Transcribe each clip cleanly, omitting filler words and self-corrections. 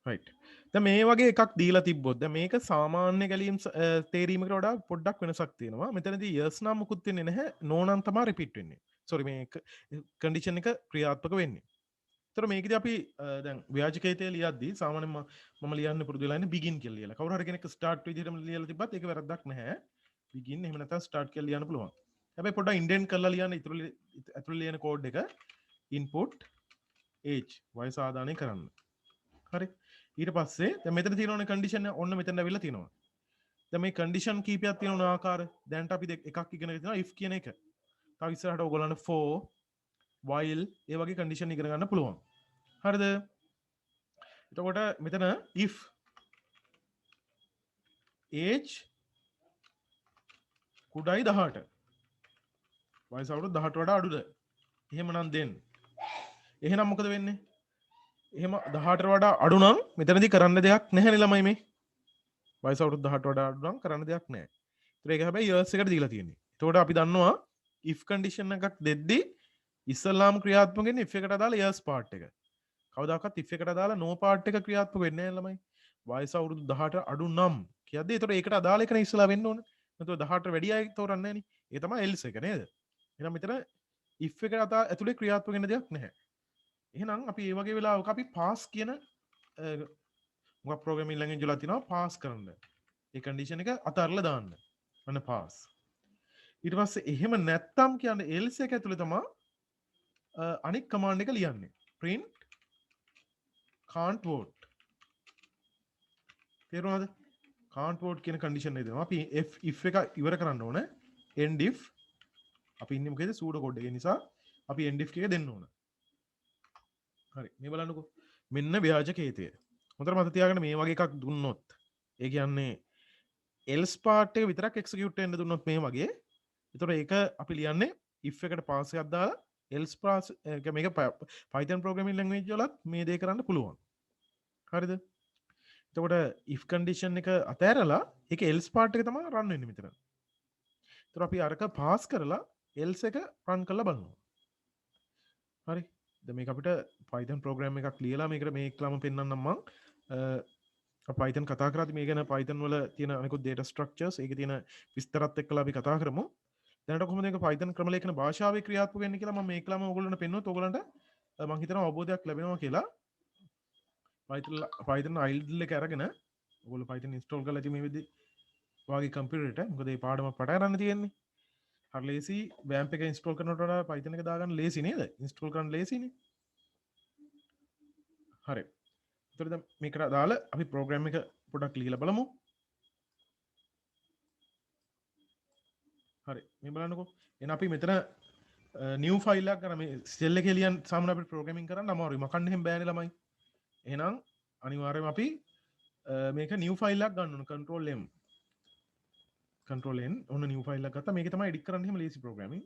right. දැන් මේ වගේ එකක් දීලා තිබ්බොත් දැන් මේක සාමාන්‍ය ගැලීම් තේරීමකට වඩා පොඩ්ඩක් වෙනසක් තියෙනවා. මෙතනදී years නම් මුකුත් වෙන්නේ නැහැ. no නම් තමයි repeat වෙන්නේ. sorry මේ condition එක ක්‍රියාත්මක වෙන්නේ. ඒතර මේකදී අපි දැන් ව්‍යාජකේතේ ලියද්දී සාමාන්‍යයෙන් මම ලියන්න පුරුදු වෙලා ඉන්නේ begin කියලා ලියලා. කවුරු හරි කෙනෙක් start විදිහටම ලියලා තිබ්බත් ඒක වැරද්දක් නැහැ. begin එහෙම නැත්නම් start කියලා ලියන්න පුළුවන්. හැබැයි පොඩ්ඩක් indent කරලා ලියන්න ඇතුළේ ලියන කෝඩ් එක input age වයස ආදානය කරන්න. හරි. ඊට පස්සේ දැන් මෙතන තියෙනවනේ condition ඔන්න මෙතන ඇවිල්ලා තියෙනවා. දැන් මේ condition කීපයක් තියෙන ආකාර දැන්ට අපි එකක් ඉගෙන ගන්නවා if කියන එක. තව ඉස්සරහට ඔයගොල්ලන්ට for while ඒ වගේ condition ඉගෙන ගන්න පුළුවන්. හරිද? එතකොට මෙතන if age කුඩායි 18 වයස අවුරුදු 18 වඩා අඩුද? එහෙමනම් දෙන්න. එහෙනම් මොකද වෙන්නේ? එහෙම 18 වඩා අඩු නම් මෙතනදී කරන්න දෙයක් නැහැ නේ ළමයි මේ. වයස අවුරුදු 18 වඩා අඩු නම් කරන්න දෙයක් නැහැ. ඒතර ඒක හැබැයි years එකට දීලා තියෙන්නේ. එතකොට අපි දන්නවා if condition එකක් දෙද්දී ඉස්සල්ලාම ක්‍රියාත්මක වෙන්නේ if එකට අදාළ years part එක. කවදාකවත් if එකට අදාළ no part එක ක්‍රියාත්මක වෙන්නේ නැහැ ළමයි. වයස අවුරුදු 18 අඩු නම් කියද්දී ඒතර ඒකට අදාළ එකනේ ඉස්සලා වෙන්න ඕනේ. නැත්නම් 18 වැඩි අය තෝරන්නේ නැහැ නේ. ඒ තමයි else එක නේද? එහෙනම් මෙතන if එකට ඇතුලේ ක්‍රියාත්මක වෙන්න දෙයක් නැහැ. එහෙනම් අපි මේ වගේ වෙලාවක අපි pass කියන මොකක් programming language වල තියෙනවා pass කරන්න. ඒ condition එක අතහැරලා දාන්න. අන්න pass. ඊට පස්සේ එහෙම නැත්තම් කියන්නේ else එක ඇතුලේ තමයි අනික් command එක ලියන්නේ. print can't vote. තේරුණාද? can't vote කියන condition එක දෙනවා. අපි if එක ඉවර කරන්න ඕනේ. end if අපි ඉන්නේ මොකේද pseudo code එක නිසා අපි end if එක දෙන්න ඕන. හරි මේ බලන්නකෝ. මෙන්න ව්‍යාජක හේතය. හොඳට මතක තියාගන්න මේ වගේ එකක් දුන්නොත් ඒ කියන්නේ else part එක විතරක් execute වෙන්න දුන්නොත් මේ වගේ. ඒතකොට ඒක අපි ලියන්නේ if එකට pass එකක් දාලා else pass මේක Python programming language වලත් මේ දේ කරන්න පුළුවන්. හරිද? එතකොට if condition එක අතෑරලා ඒක else part එක තමයි run වෙන්නේ මෙතන. ඒතර අපි අරක pass කරලා else එක run කරලා බලනවා. හරි. දැන් මේක අපිට Python program එකක් ලියලා මේකට මේක ළම පෙන්නන්නම් මම. Python කතා කරද්දී මේ ගැන Python වල තියෙන අනිකුත් data structures ඒකේ තියෙන විස්තරات එක්කලා අපි කතා කරමු. දැනට කොහොමද මේක Python ක්‍රමලේඛන භාෂාවේ ක්‍රියාත්මක වෙන්නේ කියලා මම මේක ළම ඔයගොල්ලන්ට පෙන්නුවොත් ඔයගොල්ලන්ට මම හිතනවා අවබෝධයක් ලැබෙනවා කියලා. Python idle එක අරගෙන ඔයගොල්ලෝ Python install කරලා ඉතින් මේ විදිහ ඔයාගේ කම්පියුටර් එකට මොකද මේ පාඩම පටන් ගන්න තියෙන්නේ. හරි ලේසි WAMP එක install කරනකොට වඩා Python එක දාගන්න ලේසි නේද? install කරන්න ලේසිනේ. හරි. එතකොට දැන් මේකට දාලා අපි program එක පොඩ්ඩක් ලියලා බලමු. හරි. මේ බලන්නකෝ. එහෙනම් අපි මෙතන new file එකක් ගන්න මේ shell එකේ ලියන්න සාමාන්‍ය අපිට programming කරන්න අමාරුයි. මකන්න එහෙම බෑනේ ළමයි. එහෙනම් අනිවාර්යයෙන්ම අපි මේක new file එකක් ගන්න ඕන control M control N ඔන්න new file එකක් ගත්තා මේක තමයි edit කරන්න එහෙම lazy programming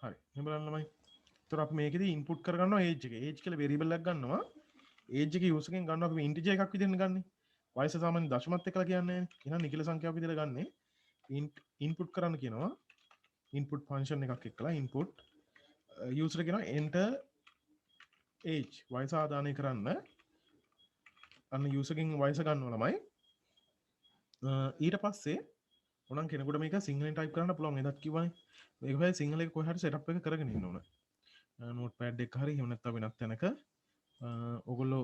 හරි මේ බලන්න ළමයි ඒතර අපි මේකෙදි input කරගන්නවා age එක age කියලා variable එකක් ගන්නවා age එක use එකෙන් ගන්නවා අපි integer එකක් විදිහට ගන්නෙ වයස සාමාන්‍ය දශමත් එක්කලා කියන්නේ එහෙනම් නිකිල සංඛ්‍යාවක් විදිහට ගන්නෙ input කරන්න කියනවා input function එකක් එක්කලා input user කියනවා enter age වයස ආදානය කරන්න අන්න user ගෙන් වයස ගන්නවා ළමයි ඊට පස්සේ උනම් කෙනෙකුට මේක සිංහලෙන් ටයිප් කරන්න පුළුවන් එදත් කිව්වනේ මේක හැබැයි සිංහල එක කොහේ හරි සෙටප් එක කරගෙන ඉන්න ඕන නෝට්පෑඩ් එක හරි එහෙම නැත්නම් වෙනත් තැනක ඔයගොල්ලෝ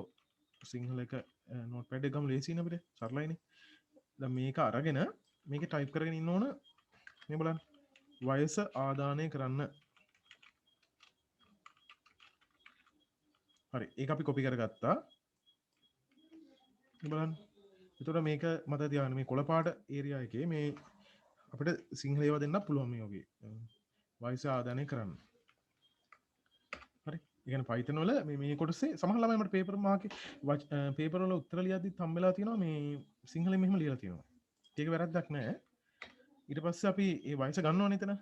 සිංහල එක නෝට්පෑඩ් එක ගම ලේසියිනේ අපිට සරලයිනේ දැන් මේක අරගෙන මේක ටයිප් කරගෙන ඉන්න ඕන මේ බලන්න වයස ආදානය කරන්න හරි ඒක අපි කොපි කරගත්තා බලන්න එතකොට මේක මත තියාගන්න මේ කොළ පාට ඒරියා එකේ මේ අපිට සිංහල ඒවා දෙන්න පුළුවන් මේ වගේ වයස ආදානය කරන්න හරි ඒ කියන්නේ Python වල මේ කොටසේ සමහර ළමයි මට පේපර් මාකේ පේපර් වල උත්තර ලියද්දිත් හම්බෙලා තියෙනවා මේ සිංහලෙන් මෙහෙම ලියලා තියෙනවා ඒක වැරද්දක් නෑ ඊට පස්සේ අපි මේ වයස ගන්න ඕනේ එතන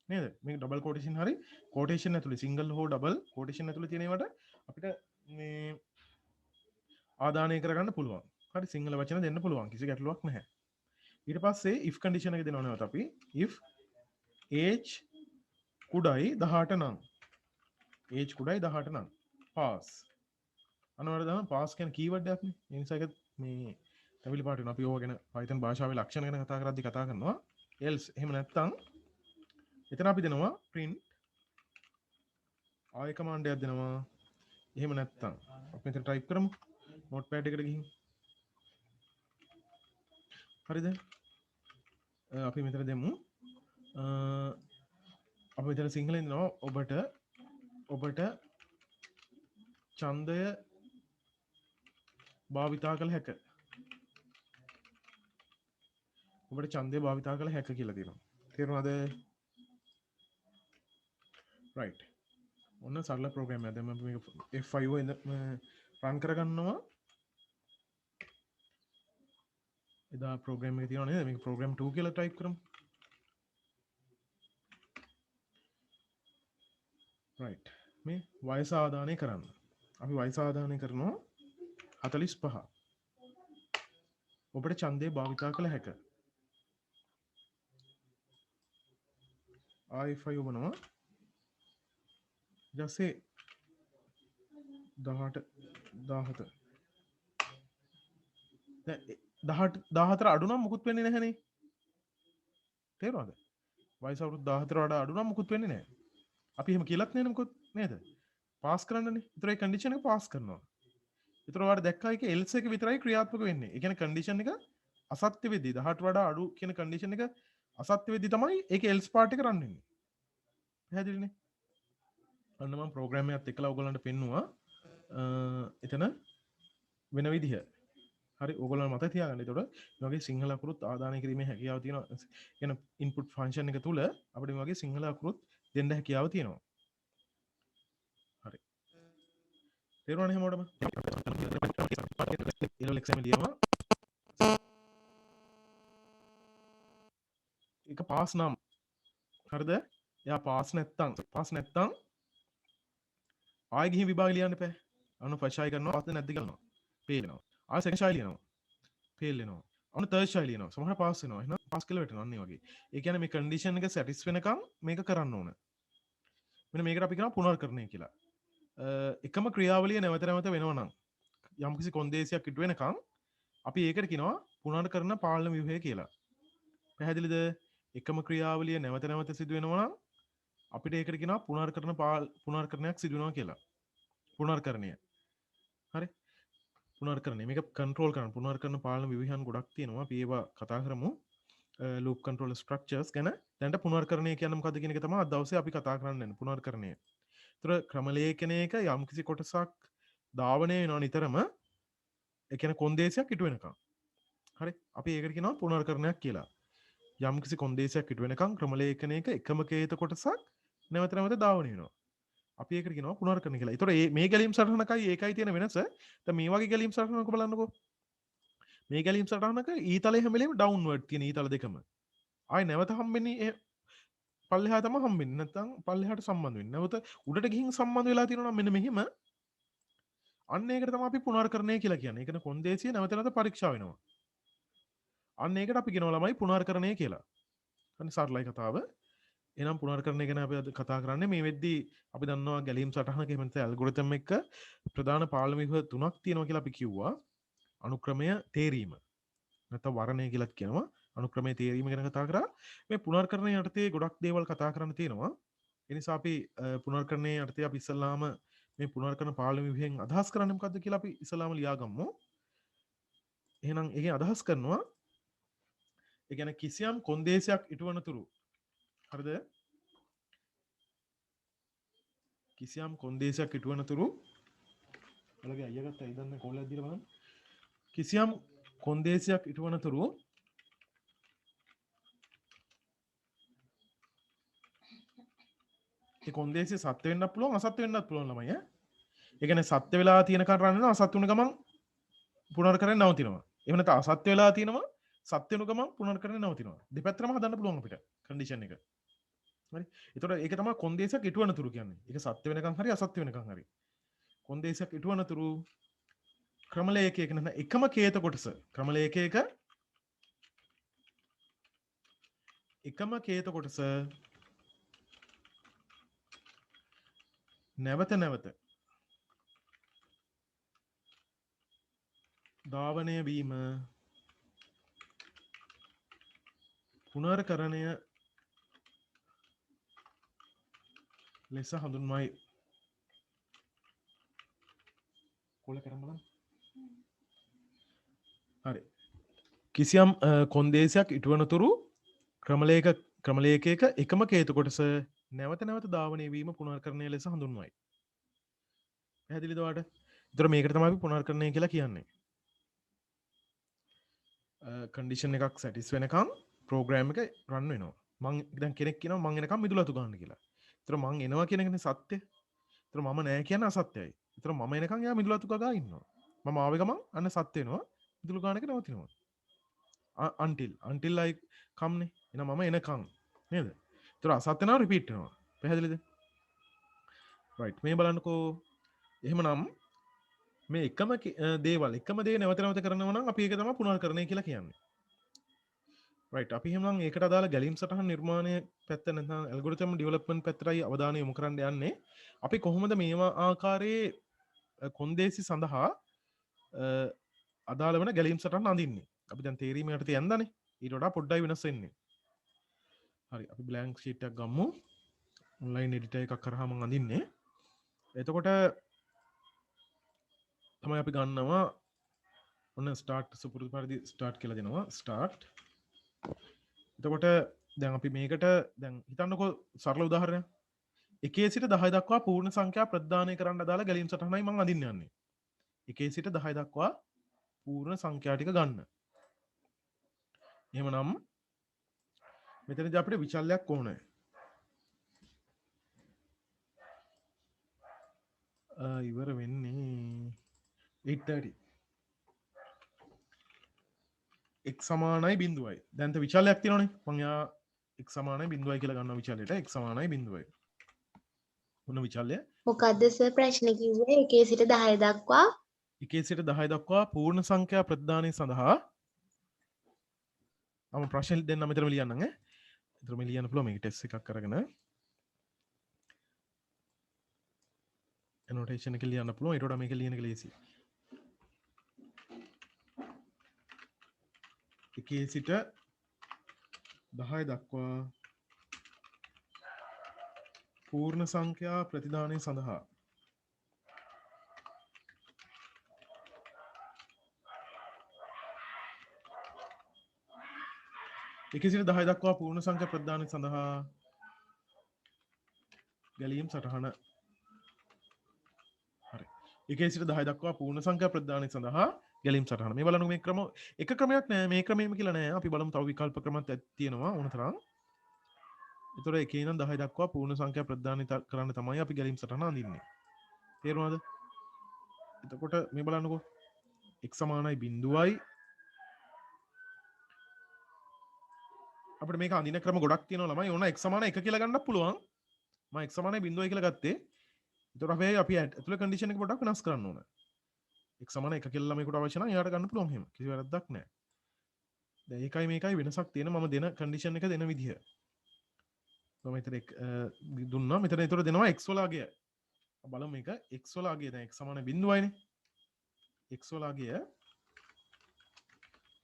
නේද මේක ඩබල් කොටේෂන් හරි කොටේෂන් ඇතුලේ සිංගල් හෝ ඩබල් කොටේෂන් ඇතුලේ තියෙන ඒවාට අපිට මේ ආදානය කරගන්න පුළුවන් හරි සිංහල වචන දෙන්න පුළුවන් කිසි ගැටලුවක් නැහැ ඊට පස්සේ if condition එක දෙනවා නේද අපි if age කුඩායි 18 නම් age කුඩායි 18 නම් පාස් අනවරද පාස් කියන කීවර්ඩ් එකක් නේ. ඒ නිසා ඒක මේ තැවිලි පාට වෙනවා. අපි ඕක ගැන Python භාෂාවේ ලක්ෂණ ගැන කතා කරද්දී කතා කරනවා. else එහෙම නැත්නම් එතන අපි දෙනවා print ආයෙ කමාන්ඩ් එකක් දෙනවා. එහෙම නැත්නම් අපි මෙතන ටයිප් කරමු. notepad එකට ගිහින්. හරිද? අපි මෙතන දෙමු. අපි මෙතන සිංහලෙන් දෙනවා ඔබට ඡන්දය භාවිතා කළ හැක. ඔබට ඡන්දය භාවිතා කළ හැක කියලා තියෙනවා. තේරුණාද? right. ඔන්න සරල ප්‍රෝග්‍රෑම් එකක්. දැන් මම මේක F5 රන් කරගන්නවා. එදා ප්‍රෝග්‍රෑම් එක තියෙනවා නේද? මේක ප්‍රෝග්‍රෑම් 2 කියලා ටයිප් කරමු. right. මේ වයස ආදානය කරන්න. අපි වයස ආදානය කරනවා 45. ඔබට ඡන්දය භාවිතා කළ හැක. i5 ඔබනවා. ඊටසේ 18 17 14 අඩු නම් මුකුත් වෙන්නේ නැහනේ. තේරුණාද? වයස අවුරුදු 14 වඩා අඩු නම් මුකුත් වෙන්නේ නැහැ. අපි එහෙම කියලාත් නෑ මොකොත් නේද? පාස් කරන්නනේ. ඒතර ඒ කන්ඩිෂන් එක පාස් කරනවා. ඒතර ඔයාලා දැක්කා ඒක else එක විතරයි ක්‍රියාත්මක වෙන්නේ. ඒ කියන්නේ කන්ඩිෂන් එක අසත්‍ය වෙද්දී 18 වඩා අඩු කියන කන්ඩිෂන් එක අසත්‍ය වෙද්දී තමයි ඒක else part එක රන් වෙන්නේ. පැහැදිලිනේ? අන්න මම ප්‍රෝග්‍රෑම් එකත් එක්කලා ඔයගොල්ලන්ට පෙන්නුවා. එතන වෙන විදිහ. හරි ඕගොල්ලෝ මතක තියාගන්න. ඒතකොට මේ වගේ සිංහල අකුරුත් ආදානය කිරීමේ හැකියාව තියෙනවා. කියන ඉන්පුට් ෆන්ක්ෂන් එක තුල අපිට මේ වගේ සිංහල අකුරුත් දෙන්න හැකියාව තියෙනවා. හරි. තේරුණානේ හැමෝටම? ඊළඟ එක්සැම් ලියනවා. ඒක පාස් නම්. හරිද? එයා පාස් නැත්තම් ආයෙ ගිහින් විභාග ලියන්න එපා. අන්න ෆස්ට් ෂයි කරනවා පාස්ද නැද්ද කියලා බලනවා. ෆේල් වෙනවා. ආයෙ සෙකන්ඩ් ෂයි ලියනවා. ෆේල් වෙනවා. අන්න තර්ඩ් ෂයි ලියනවා. සමහර පාස් වෙනවා. එහෙනම් පාස් කියලා වැටෙනවා. අන්න ඒ වගේ. ඒ කියන්නේ මේ කන්ඩිෂන් එක සැටිස් වෙනකම් මේක කරන්න ඕන. මෙන්න මේකට අපි කියනවා පුනර්කරණය කියලා. එකම ක්‍රියාවලිය නැවත නැවත වෙනවා නම් යම්කිසි කොන්දේසියක් ඉටු වෙනකම් අපි ඒකට කියනවා පුනර්කරණ පාලන ව්‍යුහය කියලා. පැහැදිලිද? එකම ක්‍රියාවලිය නැවත නැවත සිදු වෙනවා නම් අපිට ඒකට කියනවා පුනර්කරණයක් සිදු වෙනවා කියලා. පුනර්කරණය. හරි? පුනර්කරණය. මේක කන්ට්‍රෝල් කරන්න පුනර්කරණ පාලන ව්‍යුහයන් ගොඩක් තියෙනවා. අපි ඒවා කතා කරමු. ලූප් කන්ට්‍රෝල් ස්ට්‍රක්චර්ස් ගැන. දැන්ට පුනර්කරණය කියන්නේ මොකද්ද කියන එක තමයි අද දවසේ අපි කතා කරන්න යන්නේ. පුනර්කරණය. ඒතර ක්‍රම ලේඛනයක යම්කිසි කොටසක් ධාවනය වෙනවා නිතරම. ඒ කියන්නේ කොන්දේසියක් ඉටු වෙනකම්. හරි? අපි ඒකට කියනවා පුනර්කරණයක් කියලා. යම්කිසි කොන්දේසියක් ඉටු වෙනකම් ක්‍රම ලේඛනයක එකම කේත කොටසක් නැවත නැවත ධාවනය වෙනවා. අපි ඒකට කියනවා පුනර්කරණය කියලා. ඒතර මේ ගැලීම් සටහනකයි ඒකයි තියෙන වෙනස. දැන් මේ වගේ ගැලීම් සටහනක බලන්නකෝ. මේ ගැලීම් සටහනක ඊතලේ හැම වෙලේම ඩවුන්වර්ඩ් තියෙන ඊතල දෙකම. ආයි නැවත හම්බෙන්නේ පල්ලෙහා තමයි හම්බෙන්නේ. නැත්නම් පල්ලෙහාට සම්බන්ධ වෙන්නේ. නැවත උඩට ගිහින් සම්බන්ධ වෙලා තියෙනවා නම් මෙන්න මෙහිම අන්න ඒකට තමයි අපි පුනර්කරණය කියලා කියන්නේ. ඒකන කොන්දේසිය නැවත නැවත පරීක්ෂා වෙනවා. අන්න ඒකට අපි කියනවා ළමයි පුනර්කරණය කියලා. හරි සරලයි කතාව. එහෙනම් පුනර්කරණය ගැන අපි අද කතා කරන්නේ මේ වෙද්දී අපි දන්නවා ගැලීම් සටහනක එහෙම නැත්නම් ඇල්ගොරිතම් එක ප්‍රධාන පාලන ව්‍යුහ තුනක් තියෙනවා කියලා අපි කිව්වා. අනුක්‍රමය තේරීම. නැත්නම් වර්ණය කියලාත් කියනවා. අනුක්‍රමයේ තේරීම ගැන කතා කරා. මේ පුනර්කරණය යටතේ ගොඩක් දේවල් කතා කරන්න තියෙනවා. ඒ නිසා අපි පුනර්කරණය යටතේ අපි ඉස්සල්ලාම මේ පුනර්කරණ පාලන ව්‍යුහයෙන් අදහස් කරන්නේ මොකද්ද කියලා අපි ඉස්සල්ලාම ලියාගමු. එහෙනම් ඒකෙන් අදහස් කරනවා ඒ කියන්නේ කිසියම් කොන්දේසියක් ඉටුවන තුරු හරිද? කිසියම් කොන්දේසියක් ඉටුවන තුරු ඔයාලගේ අයියා ගත්තා ඉදන්න කෝල් එකක් දීලා බලන්න. කිසියම් කොන්දේසියක් ඉටුවන තුරු ඒ කොන්දේසිය සත්‍ය වෙන්නත් පුළුවන් අසත්‍ය වෙන්නත් පුළුවන් ළමයි ඈ. ඒ කියන්නේ සත්‍ය වෙලා තියෙනකන් රන් වෙනවා අසත්‍ය වුණ ගමන් පුනර්කරණය නවතිනවා. එහෙම නැත්නම් අසත්‍ය වෙලා තියෙනවා සත්‍ය වෙන ගමන් පුනර්කරණය නවතිනවා. දෙපැත්තටම හදන්න පුළුවන් අපිට කන්ඩිෂන් එක. හරි. ඒතකොට ඒක තමයි කොන්දේසියක් ඉටුවන තුරු කියන්නේ. ඒක සත්‍ය වෙනකන් හරි අසත්‍ය වෙනකන් හරි. කොන්දේසියක් ඉටුවන තුරු ක්‍රම ලේඛයක නැත්නම් එකම කේත කොටස ක්‍රම ලේඛයක එකම කේත කොටස නැවත නැවත ධාවනය වීම පුනර්කරණය ලෙස හඳුන්වයි. කොල කරන්න බලන්න. හරි. කිසියම් කොන්දේසියක් ඉටුවනතුරු ක්‍රමලේඛයක එකම කේතු කොටස නැවත නැවත ධාවනය වීම පුනර්කරණය ලෙස හඳුන්වයි. පැහැදිලිද ඔයාලට? ඒතර මේකට තමයි අපි පුනර්කරණය කියලා කියන්නේ. කන්ඩිෂන් එකක් සැටිස් වෙනකම් ප්‍රෝග්‍රෑම් එක රන් වෙනවා. මං දැන් කෙනෙක් කියනවා මං එනකම් මිදුලතු ගන්න කියලා. ඒතර මං එනවා කියන එකනේ සත්‍ය. ඒතර මම නෑ කියන්නේ අසත්‍යයි. ඒතර මම එනකම් එයා මිදුලතු ගා ඉන්නවා. මම ආවේ ගමන් අන්න සත්‍ය වෙනවා. මිදුළු ගාන එක නවතිනවා. until I come නේ. එහෙනම් මම එනකම් නේද? ඒතර අසත්‍ය නම් රිපීට් වෙනවා. පැහැදිලිද? right මේ බලන්නකෝ. එහෙමනම් මේ එකම දේවල් එකම දේ නැවත නැවත කරනවා නම් අපි ඒක තමයි පුනර්කරණය කියලා කියන්නේ. right අපි එහෙනම් ඒකට අදාළ ගැලීම් සටහන් නිර්මාණය පැත්ත නැත්නම් ඇල්ගොරිතම් ඩෙවලොප්මන්ට් පැත්තටයි අවධානය යොමු කරන්න යන්නේ. අපි කොහොමද මේවා ආකාරයේ කොන්දේසි සඳහා අදාළ වෙන ගැලීම් සටහන් අඳින්නේ. අපි දැන් තේරීම යටතේ යන්දානේ. ඊට වඩා පොඩ්ඩයි වෙනස් වෙන්නේ. හරි අපි බ්ලැන්ක් ෂීට් එකක් ගමු. ඔන්ලයින් එඩිටර් එකක් කරා මම අඳින්නේ. එතකොට තමයි අපි ගන්නවා ඔන්න ස්ටාර්ට් සුපුරුදු පරිදි ස්ටාර්ට් කියලා දෙනවා. ස්ටාර්ට්. එතකොට දැන් අපි මේකට දැන් හිතන්නකෝ සරල උදාහරණයක්. 1 සිට 10 දක්වා පූර්ණ සංඛ්‍යා ප්‍රදානය කරන්න අදාළ ගැලීම් සටහනයි මම අඳින්න යන්නේ. 1 සිට 10 දක්වා පූර්ණ සංඛ්‍යා ටික ගන්න. එහෙමනම් මෙතනදී අපිට විචල්යක් ඕනේ. ඉවර වෙන්නේ 8:30. x සමානයි 0යි. දැන් ත විචල්යක් තියෙනවනේ. මම යා x සමානයි 0යි කියලා ගන්නවා විචල්යට. x සමානයි 0යි. මොන විචල්ය? මොකද්ද සර් ප්‍රශ්නේ කිව්වේ 1 සිට 10 දක්වා 1 සිට 10 දක්වා පූර්ණ සංඛ්‍යා ප්‍රදානය සඳහා මම ප්‍රශ්න දෙන්න මෙතනම ලියන්නම් ඈ. මෙතනම ලියන්න පුළුවන් මේක ටෙස්ට් එකක් කරගෙන. annotation එක ලියන්න පුළුවන්. ඊට වඩා මේක ලියන එක ලේසියි. 1 සිට 10 දක්වා පූර්ණ සංඛ්‍යා ප්‍රතිදානය සඳහා සිට 10 දක්වා පූර්ණ සංඛ්‍යා ප්‍රතිදානය සඳහා ගැලීම් සටහන. හරි. 1 සිට 10 දක්වා පූර්ණ සංඛ්‍යා ප්‍රතිදානය සඳහා ගැලීම් සටහන. මේ බලන්න මේ ක්‍රම එක ක්‍රමයක් නෑ. මේ ක්‍රමෙම කියලා නෑ. අපි බලමු තව විකල්ප ක්‍රමත් තියෙනවා ඕන තරම්. ඒතොර 1 ඉඳන් 10 දක්වා පූර්ණ සංඛ්‍යා ප්‍රදානය කරන්න තමයි අපි ගැලීම් සටහන අඳින්නේ. තේරුණාද? එතකොට මේ බලන්නකෝ. x සමානයි 0යි. අපිට මේක අඳින ක්‍රම ගොඩක් තියෙනවා ළමයි. ඕන x සමාන 1 කියලා ගන්නත් පුළුවන්. මම x සමානයි 0යි කියලා ගත්තේ. ඒතොර අපි ඇතුළේ කන්ඩිෂන් එක පොඩ්ඩක් වෙනස් කරන්න ඕන. x සමාන 1 කියලා ළමයිකට අවශ්‍ය නම් එයාට ගන්න පුළුවන් එහෙම. කිසි වැරද්දක් නැහැ. දැන් ඒකයි මේකයි වෙනසක් තියෙන මම දෙන කන්ඩිෂන් එක දෙන විදිහ. මම මෙතන දුන්නා. මෙතන ඒතොර දෙනවා x වල අගය. බලමු මේක x වල අගය දැන් x සමාන 0යිනේ. x වල අගය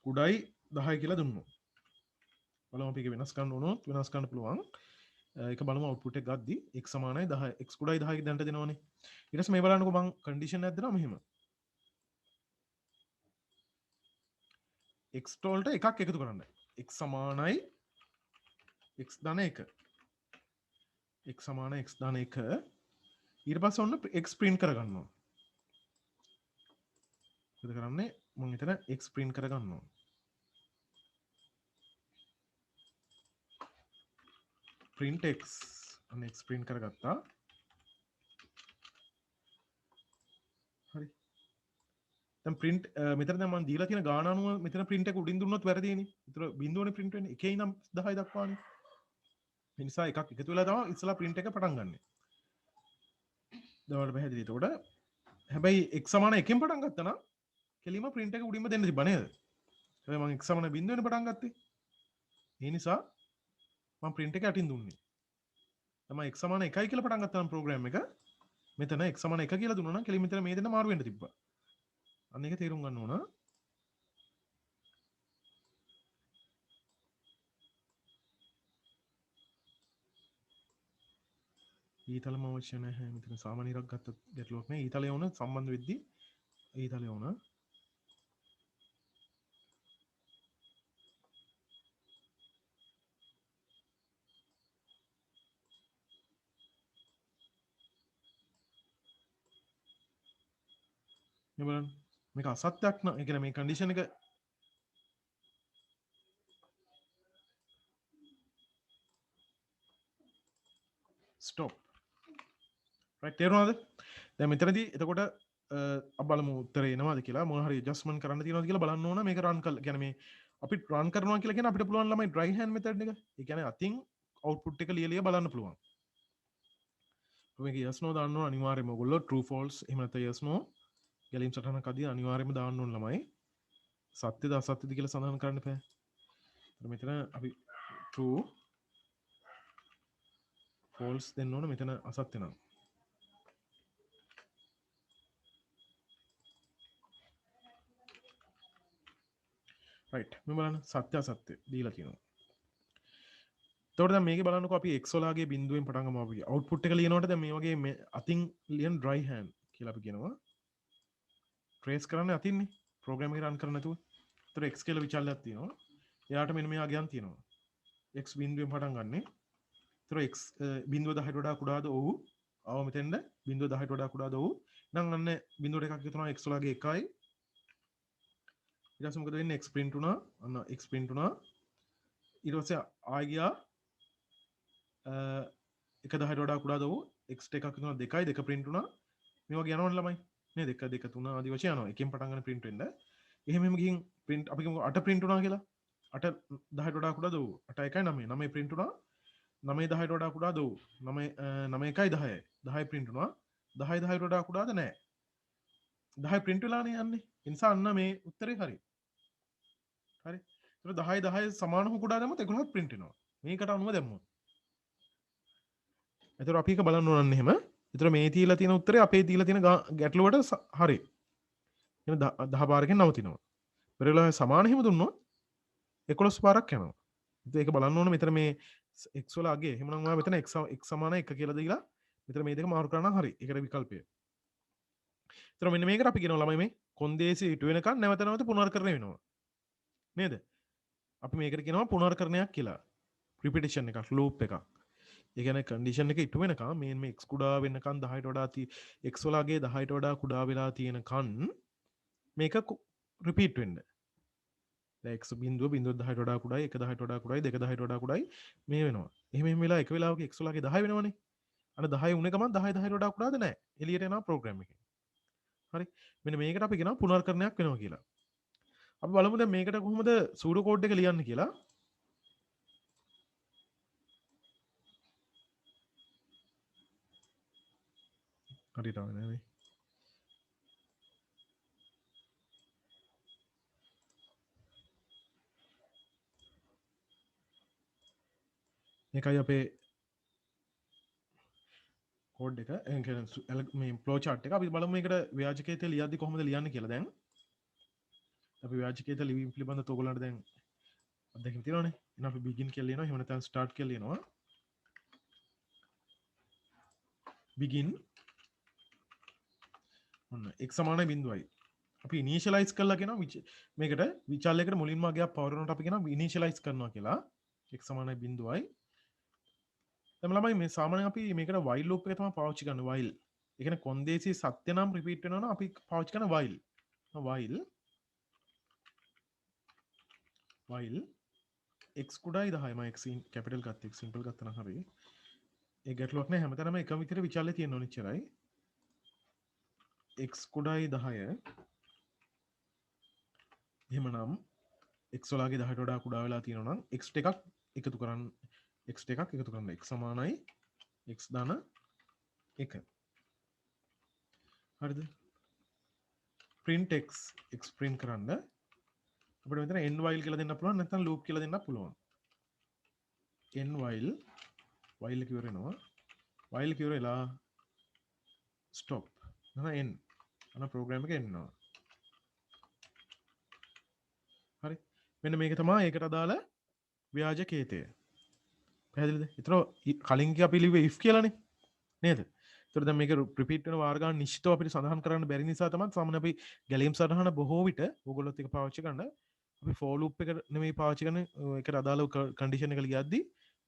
කුඩයි 10 කියලා දුන්නොත්. බලමු අපි ඒක වෙනස් කරන්න ඕනොත් වෙනස් කරන්න පුළුවන්. ඒක බලමු අවුට්පුට් එක ගද්දි x සමානයි 10 x කුඩයි 10 දැන්ට දෙනවනේ. ඊට පස්සේ මේ බලන්නකෝ මම කන්ඩිෂන් එකක් දෙනවා මෙහෙම. x වලට එකක් එකතු කරන්න. x සමානයි x ධන 1. x සමානයි x ධන 1. ඊට පස්සේ ඔන්න x print කරගන්නවා. මොකද කරන්නේ? මම හිතන x print කරගන්නවා. print x අන්න x print කරගත්තා. හරි. දැන් print මෙතන දැන් මම දීලා තියෙන ගාන අනුව මෙතන print එක උඩින් දුන්නොත් වැරදිනේ. ඒතර බිඳුවනේ print වෙන්නේ. 1 ඉඳන් 10 දක්වානේ. ඒ නිසා එකක් එකතු වෙලා තමයි ඉස්සලා print එක පටන් ගන්නෙ. දැන් ඔයාලට පැහැදිලි. එතකොට හැබැයි x සමාන 1කින් පටන් ගත්තා නම් කෙලිම print එක උඩින්ම දෙන්න තිබ්බා නේද? හැබැයි මම x සමාන 0 වෙන පටන් ගත්තේ. ඒ නිසා මම print එක යටින් දුන්නේ. තමයි x සමාන 1යි කියලා පටන් ගත්තා නම් ප්‍රෝග්‍රෑම් එක මෙතන x සමාන 1 කියලා දුන්නා නම් කෙලිම මෙතන මේ දෙන්න මාරු වෙන්න තිබ්බා. අන්න ඒක තේරුම් ගන්න ඕන. ඊතලම අවශ්‍ය නැහැ මෙතන සාමාන්‍ය ඉරක් ගත්තත් ගැටලුවක් නැහැ ඊතලය වුණ සම්බන්ධ වෙද්දී ඊතලය වුණ මේ බලන්න මේක අසත්‍යක් න ඒ කියන්නේ මේ කන්ඩිෂන් එක ස්ටොප් රයිට් තේරුණාද දැන් මෙතනදී එතකොට බලමු උත්තරේ එනවාද කියලා මොන හරි ඇඩ්ජස්ට්මන්ට් කරන්න තියෙනවද කියලා බලන්න ඕන මේක රන් කරලා කියන්නේ මේ අපි රන් කරනවා කියලා කියන්නේ අපිට පුළුවන් ළමයි dry hand method එක. ඒ කියන්නේ අතින් output එක ලියලා බලන්න පුළුවන්. මේක yes no දාන්න ඕන අනිවාර්යයෙන්ම ඔයගොල්ලෝ true false එහෙම නැත්නම් yes no ගැලීම් සටහනක් අදී අනිවාර්යයෙන්ම දාන්න ඕන ළමයි. සත්‍යද අසත්‍යද කියලා සඳහන් කරන්න බෑ. මෙතන අපි true false දෙන්න ඕන මෙතන අසත්‍ය නම්. රයිට් මේ බලන්න සත්‍ය අසත්‍ය දීලා තියෙනවා. එතකොට දැන් මේකේ බලන්නකෝ අපි x වලාගේ බිඳුවෙන් පටන් ගමු අපි අවුට්පුට් එක ලියනකොට දැන් මේ වගේ මේ අතින් ලියන dry hand කියලා අපි කියනවා. ට්‍රේස් කරන්නේ අතින්නේ ප්‍රෝග්‍රෑම් එක රන් කරන්න නැතුව. එතකොට x කියලා විචල්යක් තියෙනවා. එයාට මෙන්න මේ ආගයන් තියෙනවා. x බිඳුවෙන් පටන් ගන්නෙ. එතකොට x බිඳුව 10ට වඩා කුඩාද? ඔව්. ආව මෙතෙන්ද බිඳුව 10ට වඩා කුඩාද? ඔව්. නම් අන්න බිඳුවට එකක් එකතු කරනවා x වලාගේ 1යි. ඊට පස්සේ මොකද වෙන්නේ x print වුණා. අන්න x print වුණා. ඊට පස්සේ ආයි ගියා එක 10ට වඩා කුඩාද? ඔව්. x එකක් එකතු කරනවා 2යි 2 print වුණා. මේ වගේ යනවනේ ළමයි. නේද? 1 2 3 ආදී වශයෙන් යනවා. එකෙන් පටන් ගන්න print වෙන්න. එහෙම ගිහින් print අපි කියමු 8 print වුණා කියලා. 8 10ට වඩා කුඩාද? ඔව්. 8 1යි 9. 9 print වුණා. 9 10ට වඩා කුඩාද? ඔව්. 9 9 1යි 10යි. 10 print වුණා. 10 10ට වඩා කුඩාද? නැහැ. 10 print වෙලානේ යන්නේ. ඒ නිසා අන්න මේ උත්තරේ හරි. හරි. ඒක 10 10 සමානව කුඩා දැම්මොත් 11ක් print වෙනවා. මේකට අනුව දැම්මොත්. එතකොට අපි එක බලන්න ඕනන්නේ එහෙම. එතකොට මේ තියලා තියෙන උත්තරේ අපේ තියලා තියෙන ගැටලුවට හරි. එහෙනම් 10 පාරකින් නවතිනවා. පෙරලා සමාන එහෙම දුන්නොත් 11 පාරක් යනවා. ඉතින් ඒක බලන්න ඕන මෙතන මේ x වල අගේ එහෙමනම් ඔයා මෙතන x සමාන 1 කියලා දීලා මෙතන මේ දෙක මාරු කරනවා හරි. ඒකට විකල්පය. එතකොට මෙන්න මේකට අපි කියනවා ළමයි මේ කොන්දේසි ඉටු වෙනකන් නැවත නැවත පුනර්කරණය වෙනවා. නේද? අපි මේකට කියනවා පුනර්කරණයක් කියලා. රිපිටිෂන් එකක්, ලූප් එකක්. ඒ කියන්නේ කන්ඩිෂන් එක ඉටු වෙනකන් මේ x කුඩා වෙනකන් 10ට වඩා x වලගේ 10ට වඩා කුඩා වෙලා තියෙනකන් මේක රිපීට් වෙන්න. දැන් x බිඳුව 10ට වඩා කුඩායි 1 10ට වඩා කුඩායි 2 10ට වඩා කුඩායි මේ වෙනවා. එහෙම වෙලා එක වෙලාවක x වලගේ 10 වෙනවනේ. අර 10 උනේ ගමන් 10 10ට වඩා කුඩාද නැහැ. එළියට එනවා ප්‍රෝග්‍රෑම් එකෙන්. හරි. මෙන්න මේකට අපි කියනවා පුනර්කරණයක් වෙනවා කියලා. අපි බලමු දැන් මේකට කොහොමද සූඩෝ කෝඩ් එක ලියන්නේ කියලා. හරියට ආවේ නෑ මේ. මේකයි අපේ කෝඩ් එක මේ ෆ්ලෝ චාර්ට් එක අපි බලමු මේකට ව්‍යාජකේත ලියද්දි කොහොමද ලියන්නේ කියලා දැන්. අපි ව්‍යාජකේත ලිවීම පිළිබඳව ඔයගොල්ලන්ට දැන් අත්දැකීම් තියෙනවනේ. එහෙනම් අපි begin කියලා ලියනවා. එහෙම නැත්නම් start කියලා ලියනවා. begin ඔන්න x සමානයි බිඳුවයි. අපි ඉනිෂියලයිස් කරලා කියනවා මේකට විචාල් එකට මුලින්ම අගයක් පවර වෙනකොට අපි කියනවා ඉනිෂියලයිස් කරනවා කියලා. x සමානයි බිඳුවයි. දැන් ළමයි මේ සාමාන්‍යයෙන් අපි මේකට while loop එක තමයි පාවිච්චි කරන්නේ while. ඒ කියන්නේ කොන්දේසි සත්‍ය නම් රිපීට් වෙනවා නම් අපි පාවිච්චි කරන while. while x කුඩායි 10යි මම x කැපිටල් ගත්තා x සිම්පල් ගත්තා නම් හරි. ඒ ගැටලුවක් නෑ හැමතැනම එකම විදිහට විචාලේ තියෙන්න ඕන ඉච්චරයි. x කුඩායි 10 එහෙමනම් x වලගේ 10ට වඩා කුඩා වෙලා තියෙනවා නම් x එකක් එකතු කරන්න x එකක් එකතු කරන්න x සමානයි x ධන 1 හරිද print x print කරන්න අපිට මෙතන end while කියලා දෙන්න පුළුවන් නැත්නම් loop කියලා දෙන්න පුළුවන් end while එක ඉවර වෙනවා while එක ඉවර වෙලා stop නේද end අන ප්‍රෝග්‍රෑම් එක එන්නවා හරි මෙන්න මේක තමයි ඒකට අදාළ ව්‍යාජකේතය පැහැදිලිද? ඒතර කලින් අපි ලිව්වේ if කියලානේ නේද? ඒතර දැන් මේක රිපීට් වෙන වාර ගන්න නිශ්චිතව අපිට සඳහන් කරන්න බැරි නිසා තමයි සාමාන්‍ය අපි ගැලීම් සටහන බොහෝ විට ඕගොල්ලොත් එක පාවිච්චි කරන අපි for loop එක නෙමෙයි පාවිච්චි කරන්නේ ඒකට අදාළ කන්ඩිෂන් එක ලියද්දි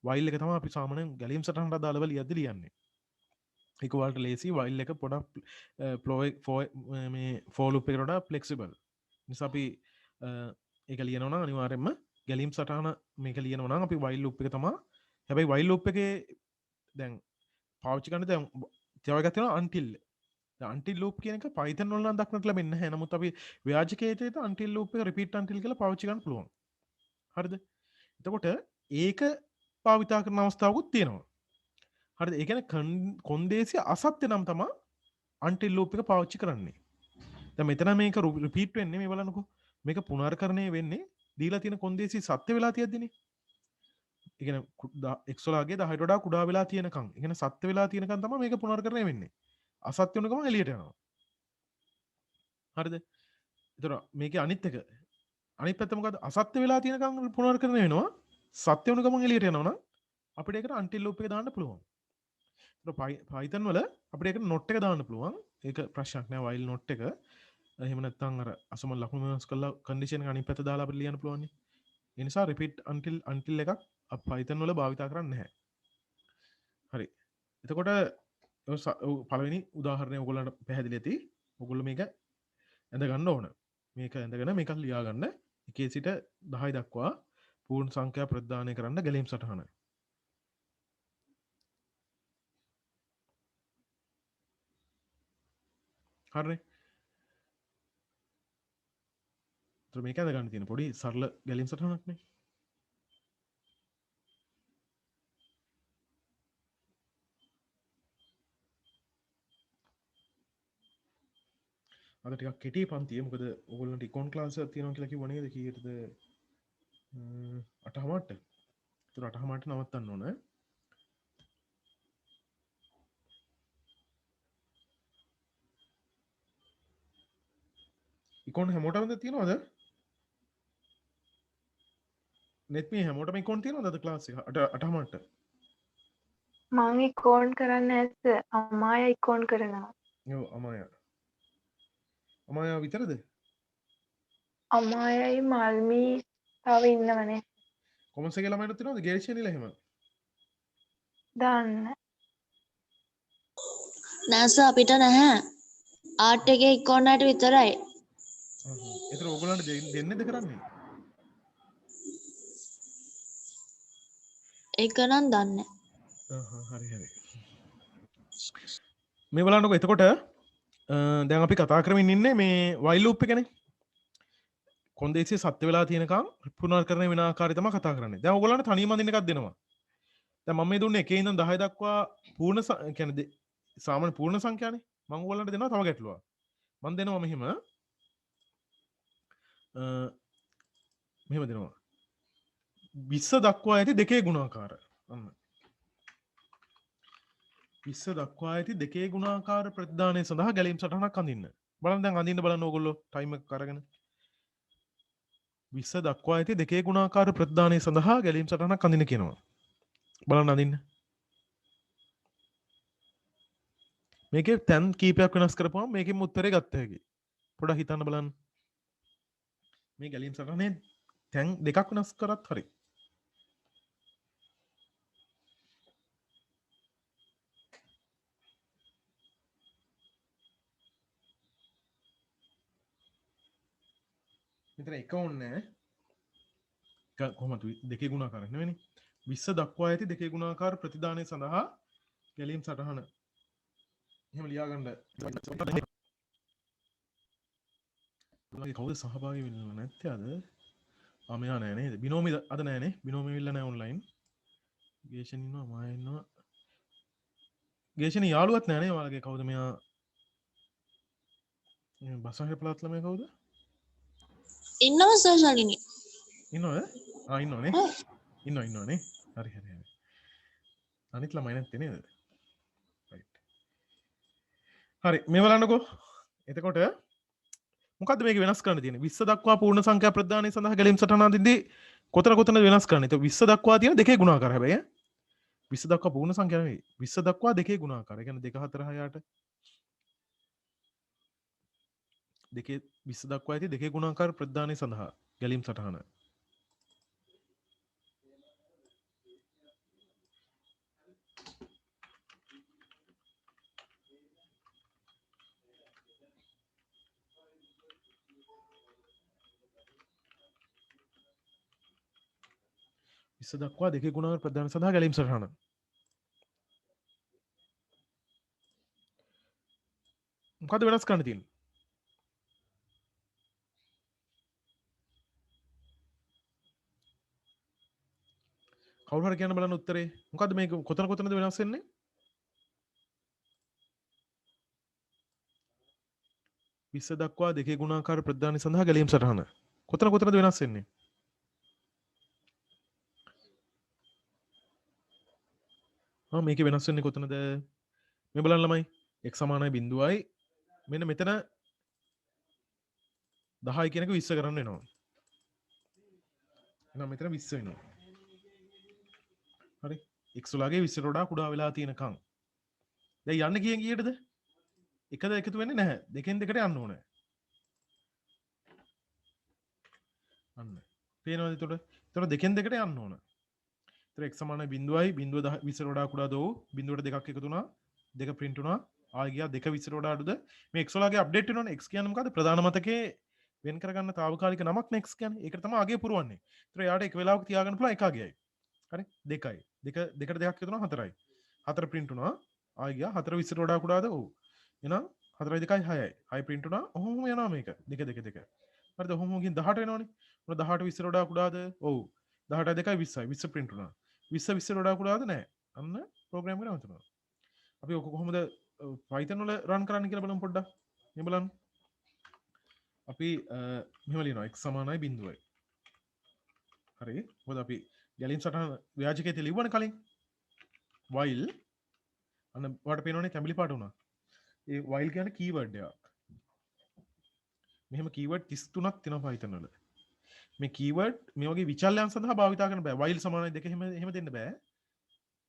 while එක තමයි අපි සාමාන්‍යයෙන් ගැලීම් සටහනට අදාළව ලියද්දි ලියන්නේ. ඒක වලට ලේසි while එක පොඩක් මේ for loop එකට වඩා flexible. නිසා අපි ඒක ලියනවා නම් අනිවාර්යයෙන්ම ගැලීම් සටහන මේක ලියනවා නම් අපි while loop එක තමයි. හැබැයි while loop එකේ දැන් පාවිච්චි කරන්නේ දැන් තව එකක් තියෙනවා until. දැන් until loop කියන එක Python වල නම් දක්නට ලැබෙන්නේ නැහැ. නමුත් අපි ව්‍යාජකයේට until loop එක repeat until කියලා පාවිච්චි කරන්න පුළුවන්. හරිද? එතකොට ඒක භාවිතා කරන අවස්ථාවකුත් තියෙනවා. හරිද? ඒ කියන්නේ කොන්දේසි අසත්‍ය නම් තමයි until loop එක පාවිච්චි කරන්නේ. දැන් මෙතන මේක repeat වෙන්නේ මේ බලන්නකෝ. මේක පුනර්කරණය වෙන්නේ දීලා තියෙන කොන්දේසි සත්‍ය වෙලා තියෙද්දිනේ. ඒ කියන්නේ x වලගේ 10ට වඩා කුඩා වෙලා තියෙනකන්. ඒ කියන්නේ සත්‍ය වෙලා තියෙනකන් තමයි මේක පුනර්කරණය වෙන්නේ. අසත්‍ය වෙන ගමන් එළියට යනවා. හරිද? ඒතර මේකේ අනිත් එක අනිත් පැත්ත මොකද්ද? අසත්‍ය වෙලා තියෙනකන් පුනර්කරණය වෙනවා. සත්‍ය වෙන ගමන් එළියට යනවා නම් අපිට ඒකට until loop එක දාන්න පුළුවන්. Python වල අපිට ඒකට not එක දාන්න පුළුවන්. ඒක ප්‍රශ්නයක් නෑ while not එක. එහෙම නැත්නම් අර අසමන් ලකුණු වෙනස් කරලා condition එක අනිත් පැත්ත දාලා අපිට ලියන්න පුළුවන් නේ. ඒ නිසා repeat until එකක් Python වල භාවිතා කරන්නේ නැහැ. හරි. එතකොට පළවෙනි උදාහරණය ඔයගොල්ලන්ට පැහැදිලි ඇති. ඔයගොල්ලෝ මේක ඇඳ ගන්න ඕන. මේක ඇඳගෙන මේක ලියා ගන්න. 1 සිට 10 දක්වා පූර්ණ සංඛ්‍යා ප්‍රදානය කරන්න ගැලීම් සටහන. හරිනේ. මේක ඇඳ ගන්න තියෙන පොඩි සරල ගැලීම් සටහනක් නේ. අද ටිකක් කෙටි පන්තිය. මොකද ඔයගොල්ලන්ට ඉකොන් ක්ලාස් එකක් තියෙනවා කියලා කිව්ව නේද? කීයටද? 8:00ට. ඒතර 8:00ට නවත්තන්න ඕන. ඉකොන් හැමෝටමද තියෙනවද? නෙත් මේ හැමෝටම ඉකොන් තියෙනවද අද ක්ලාස් එක 8:00ට? මං ඉකෝන් කරන්න ඇත්ත අමාය ඉකෝන් කරනවා. ඔව් අමායා විතරද? අමායයි මල්මී තව ඉන්නවනේ. කොමර්ස් එකේ ළමයිට තියෙනවද ගේෂනියල එහෙම? දන්න නැස අපිට නැහැ. ආර්ට් එකේ ඉක්කොන්නට විතරයි. ඒතර ඔයගොල්ලන්ට දෙන්නේද කරන්නේ? ඒක නම් දන්නේ. හරි. මේ බලන්නකො එතකොට දැන් අපි කතා කරමින් ඉන්නේ මේ while loop එකනේ. කොන්දේසිය සත්‍ය වෙලා තියෙනකම් පුනර්කරණය වෙන ආකාරය තමයි කතා කරන්නේ. දැන් ඔයගොල්ලන්ට තනියම අඳින්න එකක් දෙනවා. දැන් මම මේ දුන්නේ 1 ඉඳන් 10 දක්වා පූර්ණ කියන්නේ සාමාන්‍ය පූර්ණ සංඛ්‍යානේ. මම ඔයගොල්ලන්ට දෙනවා තව ගැටලුවක්. මම දෙනවා මෙහෙම දෙනවා 20 දක්වා ඇති දෙකේ ගුණාකාර. අන්න 20 දක්වා ඇති දෙකේ ගුණාකාර ප්‍රතිදානය සඳහා ගැලීම් සටහනක් අඳින්න. බලන්න දැන් අඳින්න බලන්න ඕගොල්ලෝ ටයිම් එක අරගෙන 20 දක්වා ඇති දෙකේ ගුණාකාර ප්‍රතිදානය සඳහා ගැලීම් සටහනක් අඳින්න කියනවා. බලන්න අඳින්න. මේකේ තැන් කීපයක් වෙනස් කරපුවම මේකෙන් උත්තරේ ගත්ත හැකියි. පොඩ්ඩක් හිතන්න බලන්න. මේ ගැලීම් සටහනේ තැන් දෙකක් වෙනස් කරත් හරි. මෙතන එක ඕනේ කොහොමද දෙකේ ගුණාකාරයක් නෙවෙයිනේ 20 දක්වා ඇති දෙකේ ගුණාකාර ප්‍රතිදානය සඳහා ගැලීම් සටහන එහෙම ලියා ගන්න කවුද සහභාගී වෙන්නේ නැත්තේ අද මෙයා නෑ නේද බිනෝමි අද නෑනේ බිනෝමි විල්ල නෑ ඔන්ලයින් ගේෂන් ඉන්නවා මාය ඉන්නවා ගේෂන් යාළුවත් නෑනේ ඔයාලගේ කවුද මෙයා බසහිර පළාත් ළමයා කවුද ඉන්නව සර් ශාලිනී. ඉන්නවද? ඉන්නවනේ. ඉන්නවනේ. හරි. අනිත් ළමයි නැත්තේ නේද? රයිට්. හරි මේ බලන්නකෝ. එතකොට මොකද්ද මේක වෙනස් කරන්න තියෙන්නේ? 20 දක්වා පූර්ණ සංඛ්‍යා ප්‍රදානය සඳහා ගැලීම් සටහන අඳින්දී කොතන වෙනස් කරන්නේ? ඒක 20 දක්වා තියෙන දෙකේ ගුණාකාර හැබැයි 20 දක්වා පූර්ණ සංඛ්‍යා නෙවෙයි 20 දක්වා දෙකේ ගුණාකාරය. ඒ කියන්නේ 2 4 6 8 දෙකේ 20 දක්වා ඇති දෙකේ ගුණාකාර ප්‍රදානය සඳහා ගැලීම් සටහන. දක්වා දෙකේ ගුණාකාර ප්‍රදානය සඳහා ගැලීම් සටහන. මොකද වෙනස් කරන්න තියෙන්නේ? කවුරු හරි කියන්න බලන්න උත්තරේ. මොකද්ද මේක කොතනද වෙනස් වෙන්නේ? විස්ස දක්වා දෙකේ ගුණාකාර ප්‍රදානය සඳහා ගැලීම් සටහන. කොතනද වෙනස් වෙන්නේ? මේක වෙනස් වෙන්නේ කොතනද? මේ බලන්න ළමයි. x සමානයි 0යි. මෙන්න මෙතන 10 කියන එක 20 කරන්න වෙනවා. එහෙනම් මෙතන 20 වෙනවා. හරි. x වලගේ 20ට වඩා කුඩා වෙලා තියෙනකන්. දැන් යන්න කියෙන් කීයටද? එකද එකතු වෙන්නේ නැහැ. දෙකෙන් දෙකට යන්න ඕනේ. අන්න. පේනවද එතකොට? එතකොට දෙකෙන් දෙකට යන්න ඕන. එතකොට x සමානයි 0යි 0 20ට වඩා කුඩා දෝ 0ට දෙකක් එකතු වුණා. දෙක print වුණා. ආයෙ ගියා 2 20ට වඩා අඩුද? මේ x වලගේ අප්ඩේට් වෙනවනේ. x කියන්නේ මොකද්ද? ප්‍රධාන මතකයේ වෙන් කරගන්න తాවකාලික නමක් නේ x කියන්නේ. ඒකට තමයි අගය පුරවන්නේ. එතකොට එයාට එක වෙලාවක තියාගන්න පුළුවන් එක අගයයි. හරි? 2යි. දෙකට දෙකක් එකතු වුණා 4යි. 4 print වුණා. ආයෙ ගියා 4 20ට වඩා කුඩාද? ඔව්. එහෙනම් 4යි 2යි 6යි. 6 print වුණා. ඔහොම යනවා මේක. 2 2 2. හරිද? ඔහොම ගින් 18 වෙනවනේ. 18 20ට වඩා කුඩාද? ඔව්. 18 2යි 20යි. 20 print වුණා. 20 20ට වඩා කුඩාද? නැහැ. අන්න ප්‍රෝග්‍රෑම් එක නවතුනවා. අපි ඔක කොහොමද Python වල රන් කරන්න කියලා බලමු පොඩ්ඩක්. මේ බලන්න. අපි මෙහෙම ලියනවා x සමානයි 0යි. හරි. මොකද අපි ගැලීම් සටහන ව්‍යාජකයේ ලියවන්නේ කලින්. while අන්න ඔයාලට පේනවනේ තැඹිලි පාට වුණා. ඒ while කියන්නේ කීවර්ඩ් එකක්. මෙහෙම කීවර්ඩ් 33ක් තියෙනවා Python වල. මේ කීවර්ඩ් මේ වගේ විචල්යන් සඳහා භාවිතා කරන්න බෑ. while සමානයි දෙක එහෙම දෙන්න බෑ.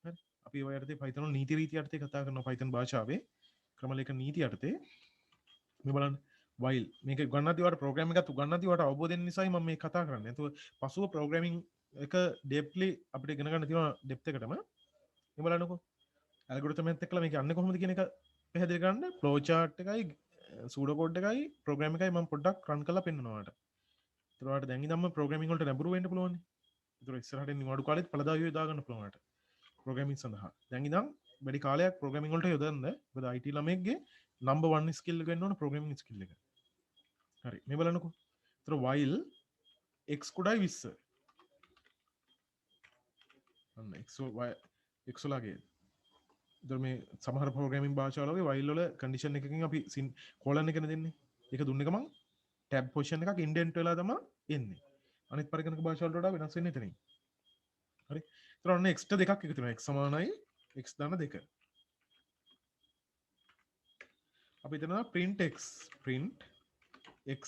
හරි. අපි ඔය යටතේ Python වල නීති රීති යටතේ කතා කරනවා Python භාෂාවේ ක්‍රමලේඛන නීති යටතේ. මේ බලන්න while මේක උගන්වද්දී ඔයාලට ප්‍රෝග්‍රෑම් එකක් උගන්වද්දී ඔයාලට අවබෝධ වෙන නිසායි මම මේ කතා කරන්නේ. ඒතකොට පසුව ප්‍රෝග්‍රෑමින් එක ඩෙප්ලි අපිට ඉගෙන ගන්න තියෙනවා ඩෙප්ත් එකටම. මේ බලන්නකෝ. ඇල්ගොරිතම් එකත් එක්කලා මේක යන්නේ කොහොමද කියන එක පැහැදිලි කරන්න ෆ්ලෝ chart එකයි සූඩෝ කෝඩ් එකයි ප්‍රෝග්‍රෑම් එකයි මම පොඩ්ඩක් රන් කරලා පෙන්නනවා ඔයාලට. ඒතර ඔයාලට දැන් ඉඳන්ම ප්‍රෝග්‍රෑමින් වලට නැඹුරු වෙන්න පුළුවන්. ඒතර ඉස්සරහට නිවාඩු කාලෙත් පළදායියෝ යොදා ගන්න පුළුවන් ඔයාලට. ප්‍රෝග්‍රෑමින් සඳහා. දැන් ඉඳන් වැඩි කාලයක් ප්‍රෝග්‍රෑමින් වලට යොදන්න. මොකද IT ළමයෙක්ගේ number 1 skill එක වෙන්න ඕන ප්‍රෝග්‍රෑමින් skill එක. හරි. මේ බලන්නකෝ. ඒතර while x කුඩායි 20. අන්න x වලගේ මේ සමහර ප්‍රෝග්‍රෑමින් භාෂාවල වගේ while වල කන්ඩිෂන් එකකින් අපි කෝලන් එකනේ දෙන්නේ. ඒක දුන්න ගමන් ටැබ් පොසිෂන් එකක් ඉන්ඩෙන්ට් වෙලා තමයි එන්නේ. අනිත් පරිගණක භාෂාවලට වඩා වෙනස් වෙන්නේ එතනින්. හරි. ඒතර ඔන්න x ට දෙකක් එකතු වෙනවා. x සමානයි x දාන 2. අපි හිතනවා print x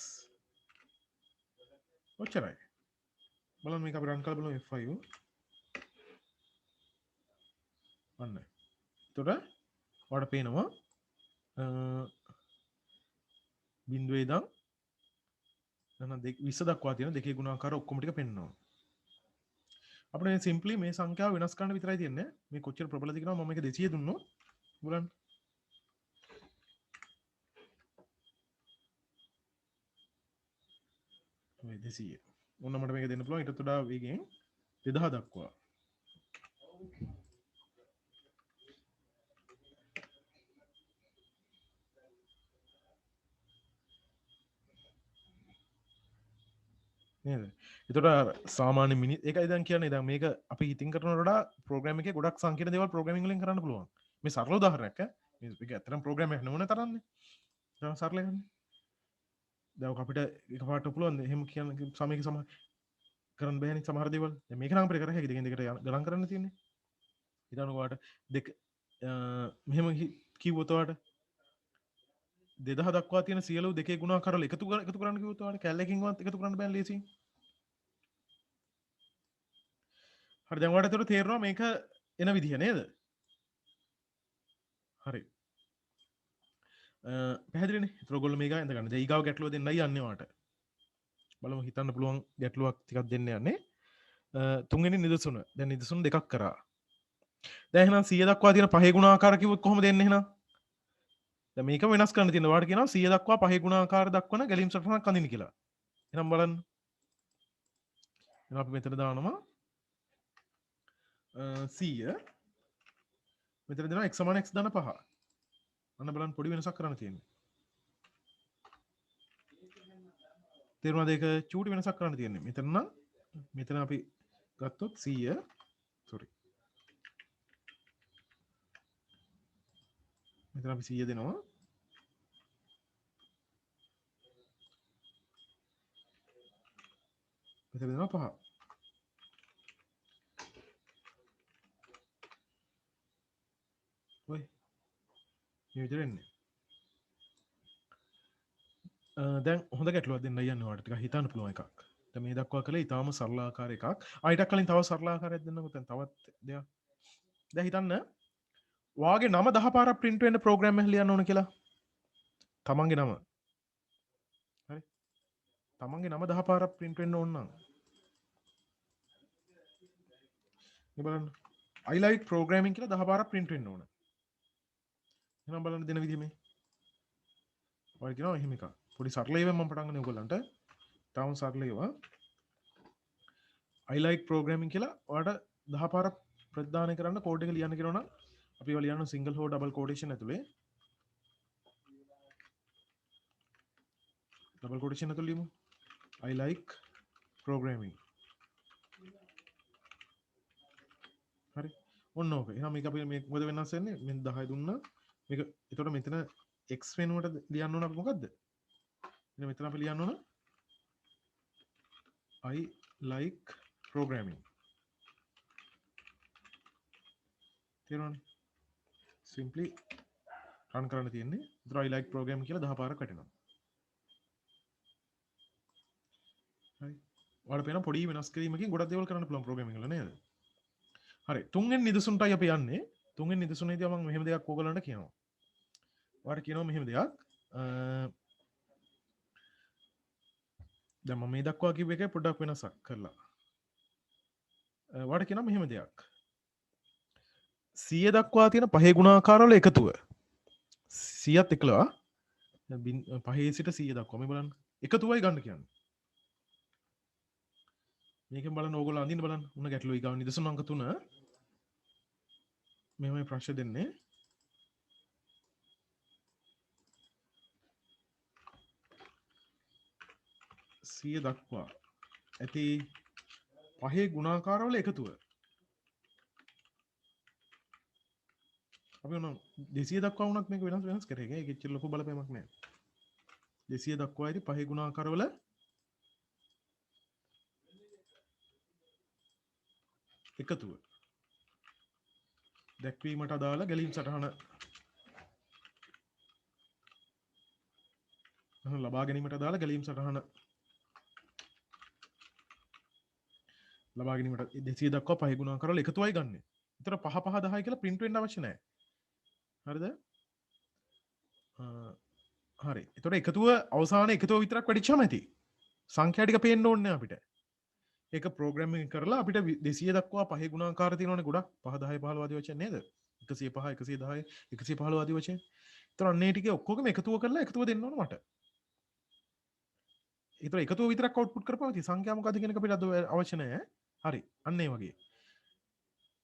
ඔච්චරයි. බලන්න මේක අපි රන් කරලා බලමු F5. අන්න. එතකොට ඔයාලට පේනවා බිඳුවේ ඉඳන් නැත්නම් 20 දක්වා තියෙන දෙකේ ගුණාකාර ඔක්කොම ටික පෙන්නනවා. අපිට මේ සිම්පලි මේ සංඛ්‍යාව වෙනස් කරන්න විතරයි තියෙන්නේ. මේ කොච්චර ප්‍රබලද කියනවා මම මේක 200 දුන්නොත් බලන්න. මේ 200. මොන මට මේක දෙන්න පුළුවන් ඊටත් වඩා වේගෙන් 2000 දක්වා. නේද? එතකොට සාමාන්‍ය මිනිත් ඒකයි දැන් කියන්නේ දැන් මේක අපි හිතින් කරනවට වඩා ප්‍රෝග්‍රෑම් එකේ ගොඩක් සංකීර්ණ දේවල් ප්‍රෝග්‍රෑමින් වලින් කරන්න පුළුවන්. මේ සරල උදාහරණයක් ඈ. මේක ඇත්තටම ප්‍රෝග්‍රෑම් එකක් නෙවෙයි තරන්නේ. ඒක සරල එකක්. දැන් ඔක අපිට එකපාරට පුළුවන් එහෙම කියන සමයක සම කරන්න බෑනේ සමහර දේවල්. දැන් මේක නම් අපිට කර හැකියි දෙකෙන් දෙකට ගණන් කරන්න තියෙන්නේ. ඊටන ඔයාලට දෙක මෙහෙම කිව්වොත් ඔයාලට 2000 දක්වා තියෙන සියලු දෙකේ ගුණාකාරවල එකතු කරන්න කිව්වොත් ඔයාලට කැලේකින්වත් එකතු කරන්න බෑනේ ලේසියෙන්. හරි දැන් ඔයාලට ඒතර තේරෙනවා මේක එන විදිහ නේද? හරි. පැහැදිලිනේ. ඒතර ඔයගොල්ලෝ මේක ඉඳ ගන්න. දැන් ඊගාව ගැටලුව දෙන්නයි යන්නේ වාට. බලමු හිතන්න පුළුවන් ගැටලුවක් ටිකක් දෙන්න යන්නේ. තුන්වෙනි නිදසුන. දැන් නිදසුන දෙකක් කරා. දැන් එහෙනම් 100 දක්වා තියෙන පහේ ගුණාකාර කිව්වොත් කොහොමද එන්නේ එහෙනම්? දැන් මේක වෙනස් කරන්න තියෙනවා. වාට කියනවා 100 දක්වා පහේ ගුණාකාර දක්වන ගැලීම් සටහනක් අඳින්න කියලා. එහෙනම් බලන්න. එහෙනම් අපි මෙතන දානවා 100 මෙතන දෙනවා x = x ධන 5. අන්න බලන්න පොඩි වෙනසක් කරන්න තියෙන්නේ. තේරුණාද? ඒක චූටි වෙනසක් කරන්න තියෙන්නේ. මෙතන නම් මෙතන අපි ගත්තොත් 100 sorry. මෙතන අපි 100 දෙනවා. මෙතන දෙනවා 5. ඔය මේ විදිහට එන්නේ. දැන් හොඳ ගැටලුවක් දෙන්න යන්න ඔයාලට ටිකක් හිතන්න පුළුවන් එකක්. දැන් මේ දක්වා කළේ ඊටාම සරල ආකාර එකක්. ආයිටක් කලින් තව සරල ආකාරයක් දෙන්නකෝ. දැන් තවත් දෙයක්. දැන් හිතන්න වාගේ නම 10 පාරක් print වෙන්න program එක ලියන්න ඕන කියලා. තමන්ගේ නම. හරි. තමන්ගේ නම 10 පාරක් print වෙන්න ඕන නම්. මේ බලන්න. I like programming කියලා 10 පාරක් print වෙන්න ඕන. එහෙනම් බලන්න දෙන විදිහ මේ. ඔය කියනවා එහෙම එකක්. පොඩි සරල ඒවාෙන් මම පටන් ගන්න ඔයගොල්ලන්ට. තාම සරල ඒවා. I like programming කියලා ඔයාලට 10 පාරක් ප්‍රදානය කරන්න කෝඩ් එක ලියන්න කියනවා නම් අපි ඒවා ලියන්න සිංගල් හෝ ඩබල් කෝටේෂන් ඇතුලේ. ඩබල් කෝටේෂන් ඇතුලේ ලියමු. I like programming. හරි. ඔන්න ඕක. එහෙනම් මේක අපි මේ මොකද වෙනස් වෙන්නේ? මෙන් 10 දුන්නා. මේක එතකොට මෙතන x වෙනුවට ලියන්න ඕන අපි මොකද්ද? එහෙනම් මෙතන අපි ලියන්න ඕන I like programming. තේරුණානේ? simply run කරන්න තියෙන්නේ. ඒතර I like programming කියලා 10 පාරක් වැටෙනවා. හරි. ඔයාලට පේන පොඩි වෙනස් කිරීමකින් ගොඩක් දේවල් කරන්න පුළුවන් ප්‍රෝග්‍රෑමින් වල නේද? හරි. තුන්වෙනි නිදසුනටයි අපි යන්නේ. තුන්වෙනි නිදසුනේදී මම මෙහෙම දෙයක් ඕගලන්ට කියනවා. ඔයාලට කියනවා මෙහෙම දෙයක්. දැන් මම මේ දක්වා කිව්ව එකේ පොඩ්ඩක් වෙනසක් කරලා. ඔයාලට කියනවා මෙහෙම දෙයක්. 100 දක්වා තියෙන පහේ ගුණාකාර වල එකතුව 100ත් එක්ලවා 5 සිට 100 දක්වා මේ බලන්න එකතුවයි ගන්න කියන්නේ. මේකෙන් බලන්න ඕගොල්ලෝ අඳින්න බලන්න උන ගැටලුව ඊගාව නිදසුන අංක 3 මෙහෙමයි ප්‍රශ්න දෙන්නේ. සිය දක්වා ඇති පහේ ගුණාකාර වල එකතුව අපි ඔන්න 200 දක්වා වුණත් මේක වෙනස් කරේ. ඒක එච්චර ලොකු බලපෑමක් නෑ. 200 දක්වා ඇති පහේ ගුණාකාර වල එකතුව දැක්වීමට අදාළ ගැලීම් සටහන ලබා ගැනීමට අදාළ ගැලීම් සටහන ලබා ගැනීමට 200 දක්වා පහ ගුණාකාර වල එකතුවයි ගන්න. ඒතර 5 5 10 කියලා print වෙන්න අවශ්‍ය නැහැ. හරිද? හරි. ඒතර එකතුව අවසානයේ එකතුව විතරක් වැඩිච්චාම ඇති. සංඛ්‍යා ටික පේන්න ඕනේ අපිට. ඒක ප්‍රෝග්‍රෑමින් කරලා අපිට 200 දක්වා පහේ ගුණාකාර තියෙනවනේ ගොඩක් 5 10 15 ආදී වශයෙන් නේද 105 110 115 ආදී වශයෙන්. ඒතර අන්නේ ටිකේ ඔක්කොගම එකතුව කරලා එකතුව දෙන්න ඕන මට. ඒතර එකතුව විතරක් අවුට්පුට් කරපුවා ඉතින් සංඛ්‍යා මොකද්ද කියන එක අපිට අවශ්‍ය නැහැ. හරි. අන්න ඒ වගේ.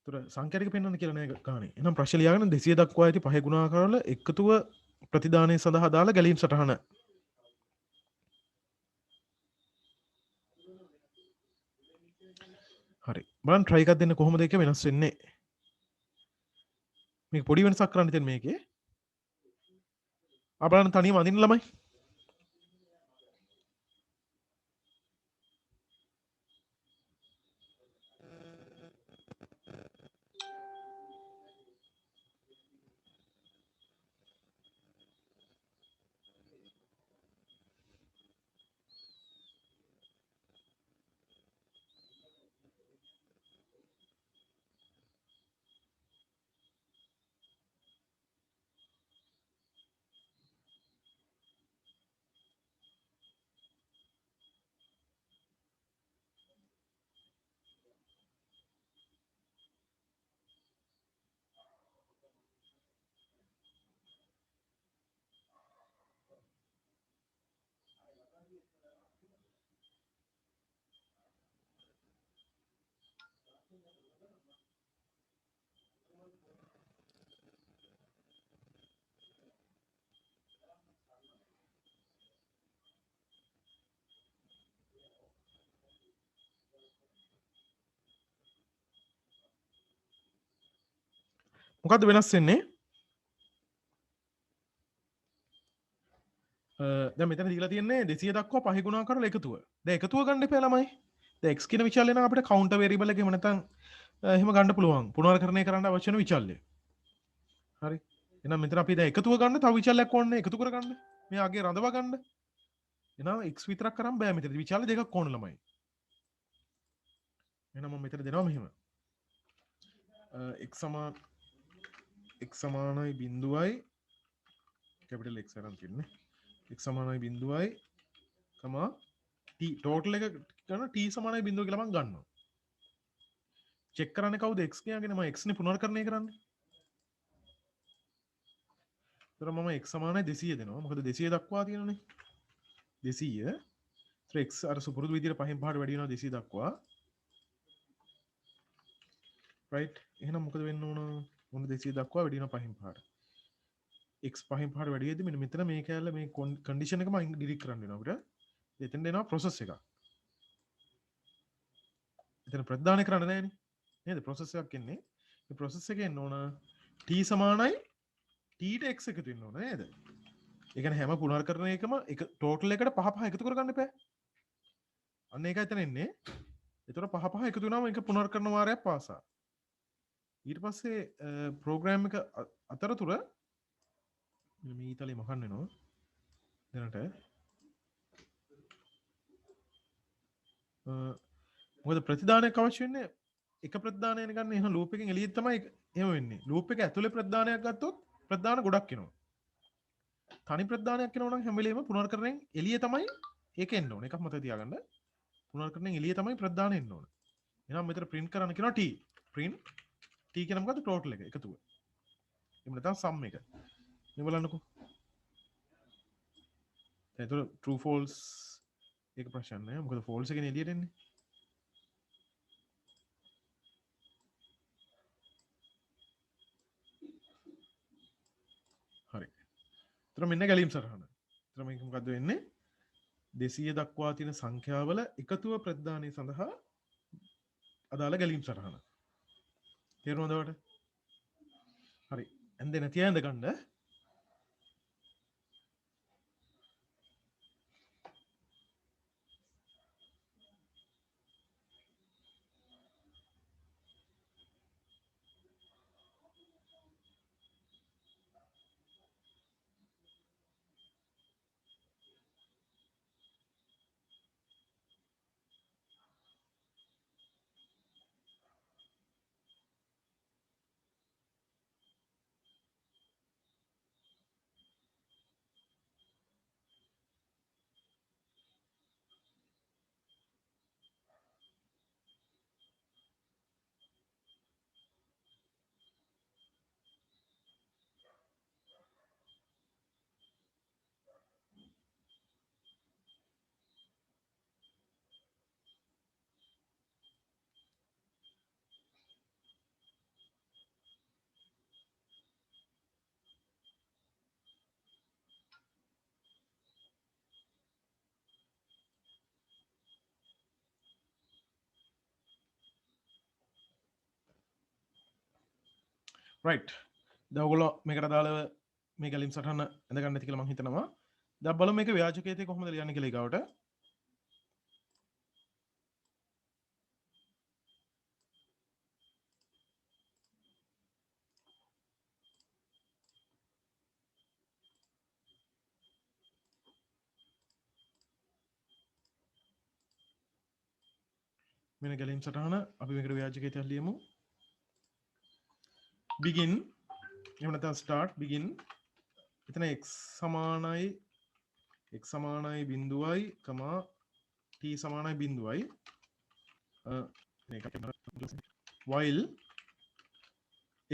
ඒතර සංඛ්‍යා ටික පෙන්වන්න කියලා නෑ ගානේ. එහෙනම් ප්‍රශ්න ලියාගෙන 200 දක්වා ඇති පහේ ගුණාකාර වල එකතුව ප්‍රතිදානයේ සඳහා දාලා ගැලීම් සටහන හරි බලන්න try එකක් දෙන්න කොහොමද ඒක වෙනස් වෙන්නේ මේක පොඩි වෙනසක් කරන්න තියෙන මේකේ බලන්න තනියම අඳින්න ළමයි මොකද්ද වෙනස් වෙන්නේ? දැන් මෙතන දීලා තියෙන්නේ 200 දක්වා පහ ගුණා කරලා එකතුව. දැන් එකතුව ගන්න එපා ළමයි. දැන් x කියන විචල්ය නම් අපිට කවුන්ටර් වේරියබල් එකේම නැත්නම් එහෙම ගන්න පුළුවන්. පුනර්කරණය කරන්න අවශ්‍ය වෙන විචල්ය. හරි. එහෙනම් මෙතන අපි දැන් එකතුව ගන්න තව විචල්යක් ඕනේ එකතු කරගන්න. මෙයාගේ රඳවා ගන්න. එහෙනම් x විතරක් කරන් බෑ මෙතන විචල්ය දෙකක් ඕන ළමයි. එහෙනම් මම මෙතන දෙනවා මෙහෙම. x සමානයි බිඳුවයි කැපිටල් x අරන් තියන්නේ. x සමානයි බිඳුවයි කමා t ටෝටල් එක කරන t සමානයි බිඳුව කියලා මම ගන්නවා. චෙක් කරන්නේ කවුද x කියලාගෙන මම x නේ පුනර්කරණය කරන්නේ. ඒතර මම x සමානයි 200 දෙනවා. මොකද 200 දක්වා තියෙනනේ. 200 x අර සුපුරුදු විදිහට පහෙන් පහට වැඩි වෙනවා 200 දක්වා. right එහෙනම් මොකද වෙන්න ඕන? මොන 200 දක්වා වැඩි වෙනවා පහෙන් පහට. x පහෙන් පහට වැඩි වෙද්දි මෙන්න මෙතන මේ කැලේ මේ කන්ඩිෂන් එක මම ඩිලීට් කරන්න වෙනවා අපිට. එතෙන් දෙනවා process එකක්. එතන ප්‍රදානය කරන්න නැහැ නේ. නේද? process එකක් එන්නේ. මේ process එකේ එන්න ඕන t සමානයි t ට x එකතු වෙන්න ඕන නේද? ඒ කියන්නේ හැම පුනර්කරණයකම එක ටෝටල් එකට පහ පහ එකතු කරගන්න එපා. අන්න ඒකයි එතන එන්නේ. ඒතර පහ පහ එකතු වෙනාම ඒක පුනර්කරණ වාරයක් පාසා. ඊට පස්සේ ප්‍රෝග්‍රෑම් එක අතරතුර මේ ඊතලේ මකන්න වෙනවා. දැනට මොකද ප්‍රතිදානයක් අවශ්‍ය වෙන්නේ එක ප්‍රතිදානයක් ගන්න එහෙනම් ලූප් එකෙන් එළියෙත් තමයි එහෙම වෙන්නේ. ලූප් එක ඇතුලේ ප්‍රතිදානයක් ගත්තොත් ප්‍රතිදාන ගොඩක් එනවා. තනි ප්‍රතිදානයක් එනවා නම් හැම වෙලේම පුනර්කරණයෙන් එළියේ තමයි ඒක එන්න ඕනේ. එකක් මතක තියාගන්න. පුනර්කරණයෙන් එළියේ තමයි ප්‍රතිදාන එන්න ඕනේ. එහෙනම් මෙතන print කරන්න කියනවා t. print t කියන මොකද්ද total එක එකතුව. එහෙම නැත්නම් sum එක. මේ බලන්නකෝ. එතකොට true false ඒක ප්‍රශ්න නෑ. මොකද false එකනේ එළියට එන්නේ. හරි. එතකොට මෙන්න ගැලීම් සටහන. එතකොට මේක මොකද්ද වෙන්නේ? 200 දක්වා තියෙන සංඛ්‍යාවල එකතුව ප්‍රතිදානය සඳහා අදාළ ගැලීම් සටහන. තේරුණාද ඔයාලට? හරි. ඇඳ නැති ඇඳ ගන්න. right. දැන් ඔයගොල්ලෝ මේකට අදාළව මේ ගැලීම් සටහන ඇඳ ගන්න ඇති කියලා මම හිතනවා. දැන් බලමු මේක ව්‍යාජකයේදී කොහොමද ලියන්නේ කියලා ඊගාවට. මෙන්න ගැලීම් සටහන අපි මේකට ව්‍යාජකයේදී ලියමු. begin එහෙම නැත්නම් start begin එතන x සමානයි බිඳුවයි කමා t සමානයි බිඳුවයි while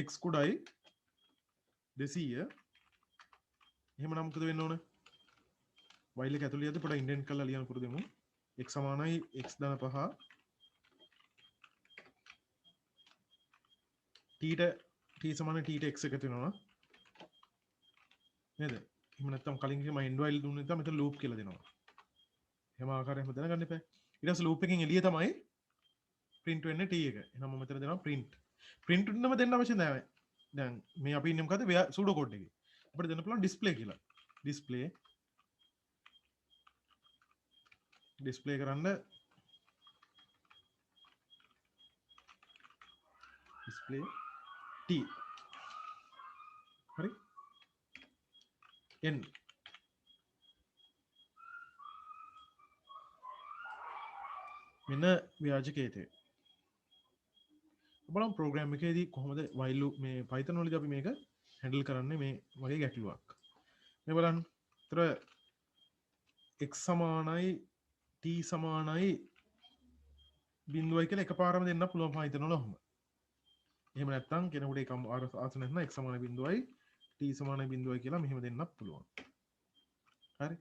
x කුඩයි 200 එහෙමනම් මොකද වෙන්න ඕන? while එක ඇතුළේ යද්දි පොඩ ඉන්ඩෙන්ට් කරලා ලියන්න පුරුදු වෙමු. x සමානයි x ධන 5 t සමානයි t ට x එකතු වෙනවා නේද? එහෙම නැත්නම් කලින් මම end while දුන්නේ නැත්නම් මෙතන loop කියලා දෙනවා. එහෙම ආකාරයෙන්ම දැනගන්න එපා. ඊට පස්සේ loop එකෙන් එළිය තමයි print වෙන්නේ t එක. එහෙනම් මම මෙතන දෙනවා print. print උන්නම දෙන්න අවශ්‍ය නැහැ. දැන් මේ අපි ඉන්නේ මොකද සූඩෝ කෝඩ් එකේ අපිට දෙන්න පුළුවන් ඩිස්ප්ලේ කියලා ඩිස්ප්ලේ කරන්න ඩිස්ප්ලේ t හරි n මෙන්න ව්‍යාජකේතේ බලමු ප්‍රෝග්‍රෑම් එකේදී කොහොමද while loop මේ Python වලදී අපි මේක හැන්ඩල් කරන්නේ මේ වගේ ගැටලුවක් මේ බලන්න. ඒතර x සමානයි t සමානයි බිඳුවයි කියලා එකපාරම දෙන්න පුළුවන් Python වල ඔහොම. එහෙම නැත්නම් කෙනෙකුට එකම ආසන නැත්නම් x සමානයි බිඳුවයි t සමානයි බිඳුවයි කියලා මෙහෙම දෙන්නත් පුළුවන්. හරි.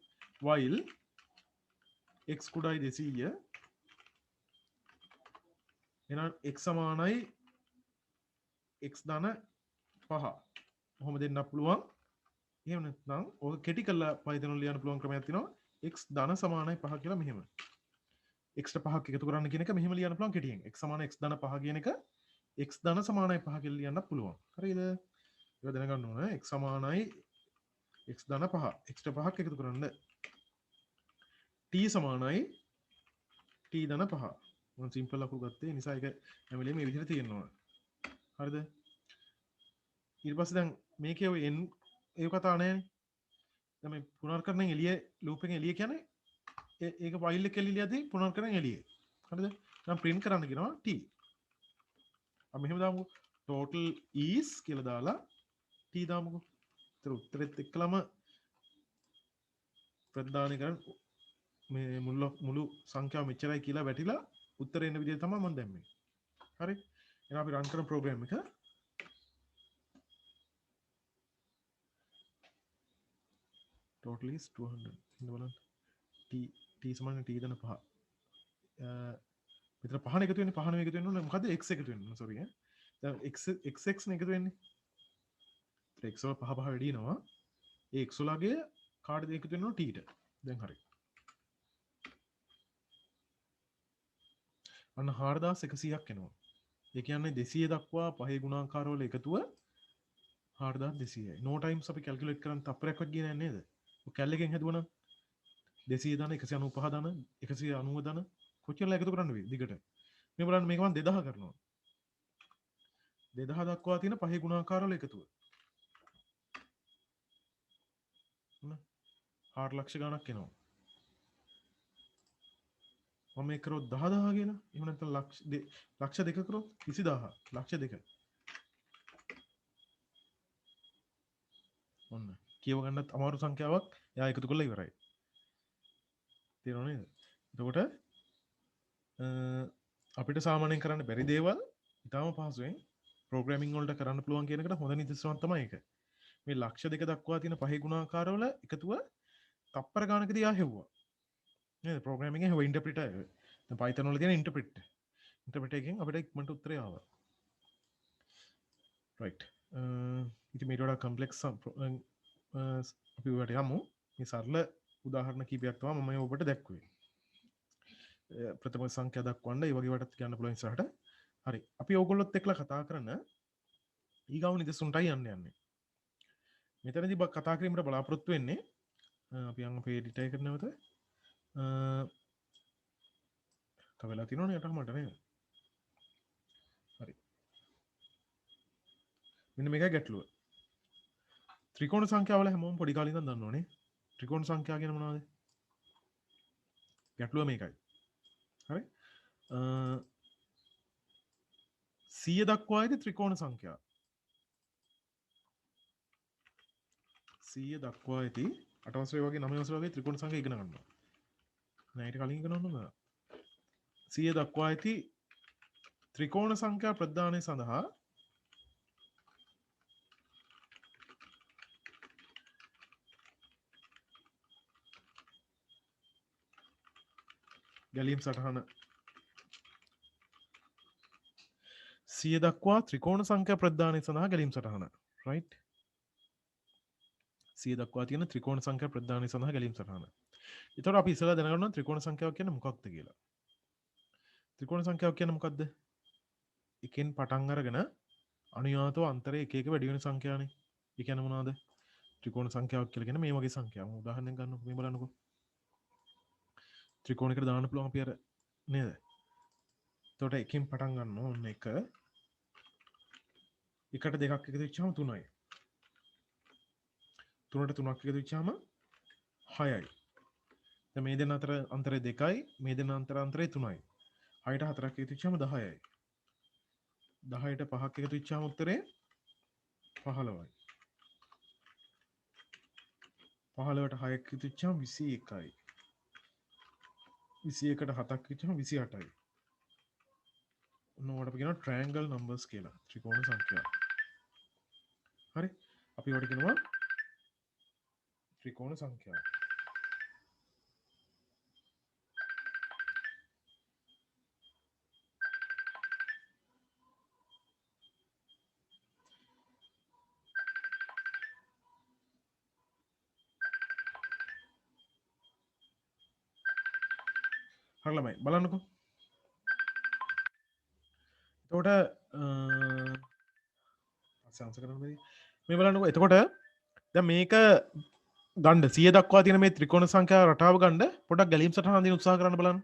while x කුඩායි 200 එහෙනම් x සමානයි x ධන 5 කොහොම දෙන්නත් පුළුවන්. එහෙම නැත්නම් ඔක කෙටි කරලා Python වල ලියන්න පුළුවන් ක්‍රමයක් තියෙනවා x ධන සමානයි 5 කියලා මෙහෙම. x ට 5ක් එකතු කරන්න කියන එක මෙහෙම ලියන්න පුළුවන් කෙටියෙන්. x සමාන x ධන 5 කියන එක x ධන සමානයි 5 කියලා ලියන්නත් පුළුවන්. හරිද? ඒක දැනගන්න ඕන. x සමානයි x ධන 5. x ට 5ක් එකතු කරන්න. t සමානයි t ධන 5. මම සිම්පල් ලකුණු ගත්තේ නිසා ඒක හැම වෙලේම මේ විදිහට තියෙනවා. හරිද? ඊට පස්සේ දැන් මේකේ ඔය n ඒ කතාව නැහැනේ. දැන් මේ පුනර්කරණයෙන් එළිය ලූප් එකෙන් එළිය කියන්නේ ඒක while එක එළියදී පුනර්කරණයෙන් එළිය. හරිද? දැන් print කරන්න කියනවා t. අපි මෙහෙම දාමුකෝ. total is කියලා දාලා t දාමුකෝ. ඒතර උත්තරෙත් එක්කලම ප්‍රදානය කරන් මේ මුළු සංඛ්‍යාව මෙච්චරයි කියලා වැටිලා උත්තරේ එන විදිහ තමයි මම දැම්මේ. හරි? එහෙනම් අපි රන් කරන ප්‍රෝග්‍රෑම් එක total is 200 ඉන්න බලන්න t සමාන t දන 5 මෙතන පහන එකතු වෙන්නේ පහන එකතු වෙන්න ඕනේ මොකද්ද x එකතු වෙන්න ඕනේ සෝරි දැන් x නේ එකතු වෙන්නේ x වල පහ පහ වැඩි වෙනවා ඒ x වලගේ කාටද එකතු වෙන්න ඕනේ t ට දැන් හරි අන්න 4100ක් එනවා ඒ කියන්නේ 200 දක්වා පහේ ගුණාකාර වල එකතුව 4200යි no times අපි කැල්කියුලේට් කරන් තප්පරයක්වත් ගියේ නැහැ නේද ඔය කැල් එකෙන් හැදුවනම් 200 ධන 195 ධන 190 ධන කොච්චරලා එකතු කරන්න වෙයි දිගට මේ බලන්න මේක මම 2000 කරනවා 2000 දක්වා තියෙන පහේ ගුණාකාර වල එකතුව 4 ලක්ෂ ගණක් එනවා මම මේක කරොත් 10000 කියලා එහෙම නැත්නම් ලක්ෂ දෙක කරොත් 20000 ලක්ෂ දෙක ඔන්න කියව ගන්නත් අමාරු සංඛ්‍යාවක් එයා එකතු කරලා ඉවරයි තේරෙනව නේද එතකොට අපිට සාමාන්‍යයෙන් කරන්න බැරි දේවල් ඉතාම පහසුවෙන් ප්‍රෝග්‍රෑමින් වලට කරන්න පුළුවන් කියන එකට හොඳ නිදර්ශනයක් තමයි ඒක මේ ලක්ෂ දෙක දක්වා තියෙන පහේ ගුණාකාර වල එකතුව තප්පර ගානකදී ආ හෙව්වා නේද ප්‍රෝග්‍රෑමින් එකේ ඉන්ටර්ප්‍රිටර් දැන් Python වල තියෙන ඉන්ටර්ප්‍රිටර් එකෙන් අපිට ඉක්මනට උත්තරය ආවා right ඉතින් මේට වඩා කම්ප්ලෙක්ස් අපි ඔයාලට යමු මේ සරල උදාහරණ කීපයක් තමයි මම ඔබට දැක්කුවේ ප්‍රථම සංඛ්‍යා දක්වන්න ඒ වගේ වටත් කියන්න පුළුවන් ඉස්සරහට හරි අපි ඕගොල්ලොත් එක්කලා කතා කරන ඊගාව නිදසුන්ටයි යන්නේ මෙතනදී කතා කිරීමට බලාපොරොත්තු වෙන්නේ අපි යන් අපේ එඩිටර් එකට නැවත තව වෙලා තියෙනවනේ යටම මට නේද හරි මෙන්න මේකයි ගැටලුව ත්‍රිකෝණ සංඛ්‍යාවල හැමෝම පොඩි කාලේ ඉඳන් දන්නවනේ ත්‍රිකෝණ සංඛ්‍යා කියන්නේ මොනවද ගැටලුව මේකයි හරි 100 දක්වා ඇති ත්‍රිකෝණ සංඛ්‍යා 100 දක්වා ඇති 8 වසරේ වගේ 9 වසරේ වගේ ත්‍රිකෝණ සංඛ්‍යා ඉගෙන ගන්නවා නෑ ඊට කලින් ඉගෙන ගන්න ඕන 100 දක්වා ඇති ත්‍රිකෝණ සංඛ්‍යා ප්‍රදානය සඳහා ගැලීම් සටහන 100 දක්වා ත්‍රිකෝණ සංඛ්‍යා ප්‍රදානය සඳහා ගැලීම් සටහන right 100 දක්වා තියෙන ත්‍රිකෝණ සංඛ්‍යා ප්‍රදානය සඳහා ගැලීම් සටහන. ඒතකොට අපි ඉස්සෙල්ලා දැනගන්න ඕන ත්‍රිකෝණ සංඛ්‍යාව කියන්නේ මොකක්ද කියලා. ත්‍රිකෝණ සංඛ්‍යාව කියන්නේ මොකක්ද? එකෙන් පටන් අරගෙන අනුයාතව අන්තරේ එක එක වැඩි වෙන සංඛ්‍යානේ. ඒ කියන්නේ මොනවද? ත්‍රිකෝණ සංඛ්‍යාවක් කියලා කියන්නේ මේ වගේ සංඛ්‍යාවක්. උදාහරණයක් ගන්නකො මේ බලන්නකො. ත්‍රිකෝණයකට දාන්න පුළුවන් අපි අර නේද? එතකොට එකකින් පටන් ගන්න ඕන එක. එකට දෙකක් එකතු වෙච්චාම 3යි. 3ට 3ක් එකතු වෙච්චාම 6යි. දැන් මේ දෙන්න අතර අන්තරය 2යි, මේ දෙන්න අන්තරය 3යි. 6ට 4ක් එකතු වෙච්චාම 10යි. 10ට 5ක් එකතු වෙච්චාම උත්තරේ 15යි. 15ට 6ක් එකතු වෙච්චාම 21යි. 21ට 7ක් එකතු වෙච්චාම 28යි. ඔන්න ඔකට අපි කියනවා ට්‍රයැන්ගල් නම්බර්ස් කියලා. ත්‍රිකෝණ සංඛ්‍යා. හරි. අපි ඔකට කියනවා ත්‍රිකෝණ සංඛ්‍යා. හරි ළමයි බලන්නකෝ. එතකොට සංස කරන්න බැරි. මේ බලන්නකෝ. එතකොට දැන් මේක ගන්න 100 දක්වා තියෙන මේ ත්‍රිකෝණ සංඛ්‍යා රටාව ගන්න පොඩ්ඩක් ගැලීම් සටහන අඳින්න උත්සාහ කරන්න බලන්න.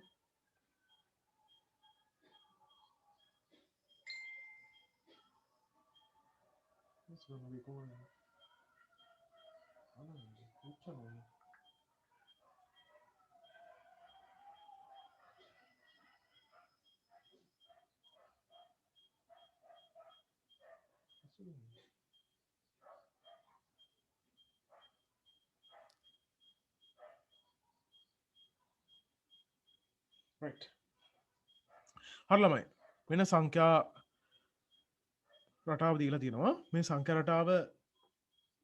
right. හරි ළමයි. වෙන සංඛ්‍යා රටාව දීලා තියෙනවා. මේ සංඛ්‍යා රටාව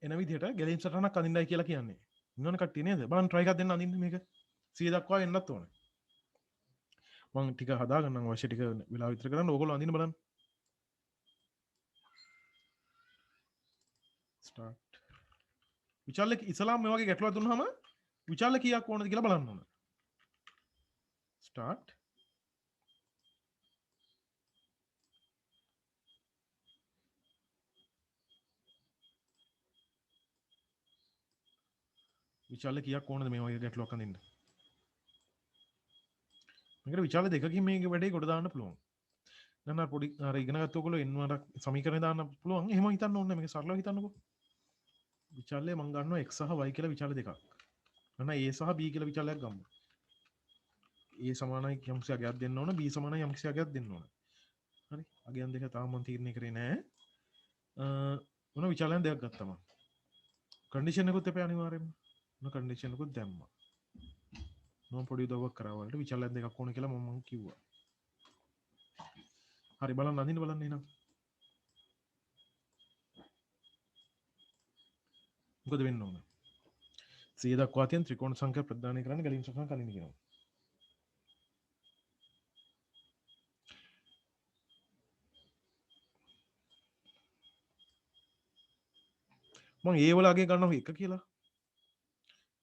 එන විදිහට ගැලීම් සටහනක් අඳින්නයි කියලා කියන්නේ. ඉන්නවනේ කට්ටිය නේද? බලන්න try එකක් දෙන්න අඳින්න මේක. 100 දක්වා එන්නත් ඕනේ. මම ටික හදාගන්නම් අවශ්‍ය ටික වෙලා විතර කරන්න ඕගොල්ලෝ අඳින්න බලන්න. start. විචාල ඉස්ලාම් මේ වගේ ගැටලුවක් දුන්නාම විචාල කීයක් ඕනද කියලා බලන්න ඕන. start. විචාල කීයක් ඕනද මේ වගේ ගැටලුවක් අඳින්න? මේකට විචාල දෙකකින් මේක වැඩේ කොට දාන්න පුළුවන්. දැන් අර පොඩි අර ඉගෙන ගත්ත ඔයගොල්ලෝ n වරක් සමීකරණය දාන්න පුළුවන්. එහෙම හිතන්න ඕනේ මේක සරලව හිතන්නකෝ. විචාලයේ මම ගන්නවා x සහ y කියලා විචාල දෙකක්. අන්න a සහ b කියලා විචාලයක් ගමු. a සමානයි යම්කිසි අගයක් දෙන්න ඕන, b සමානයි යම්කිසි අගයක් දෙන්න ඕන. හරි. අගයන් දෙක තාම මම තීරණය කරේ නෑ. මොන විචාලයන් දෙකක් ගත්තා මම. කන්ඩිෂන් එකකුත් එපා අනිවාර්යයෙන්ම. මොන කන්ඩිෂන් එකකුත් දැම්මා. මම පොඩි උදව්වක් කරා වලට විචාලයන් දෙකක් ඕන කියලා මම කිව්වා. හරි බලන්න අඳින්න බලන්න එහෙනම්. මොකද වෙන්න ඕන? 100 දක්වා තියෙන ත්‍රිකෝණ සංඛ්‍යා ප්‍රදානය කරන්න ගැලීම් සටහන කලින් කියනවා. මම ඒ වල අගය ගන්නවා 1 කියලා.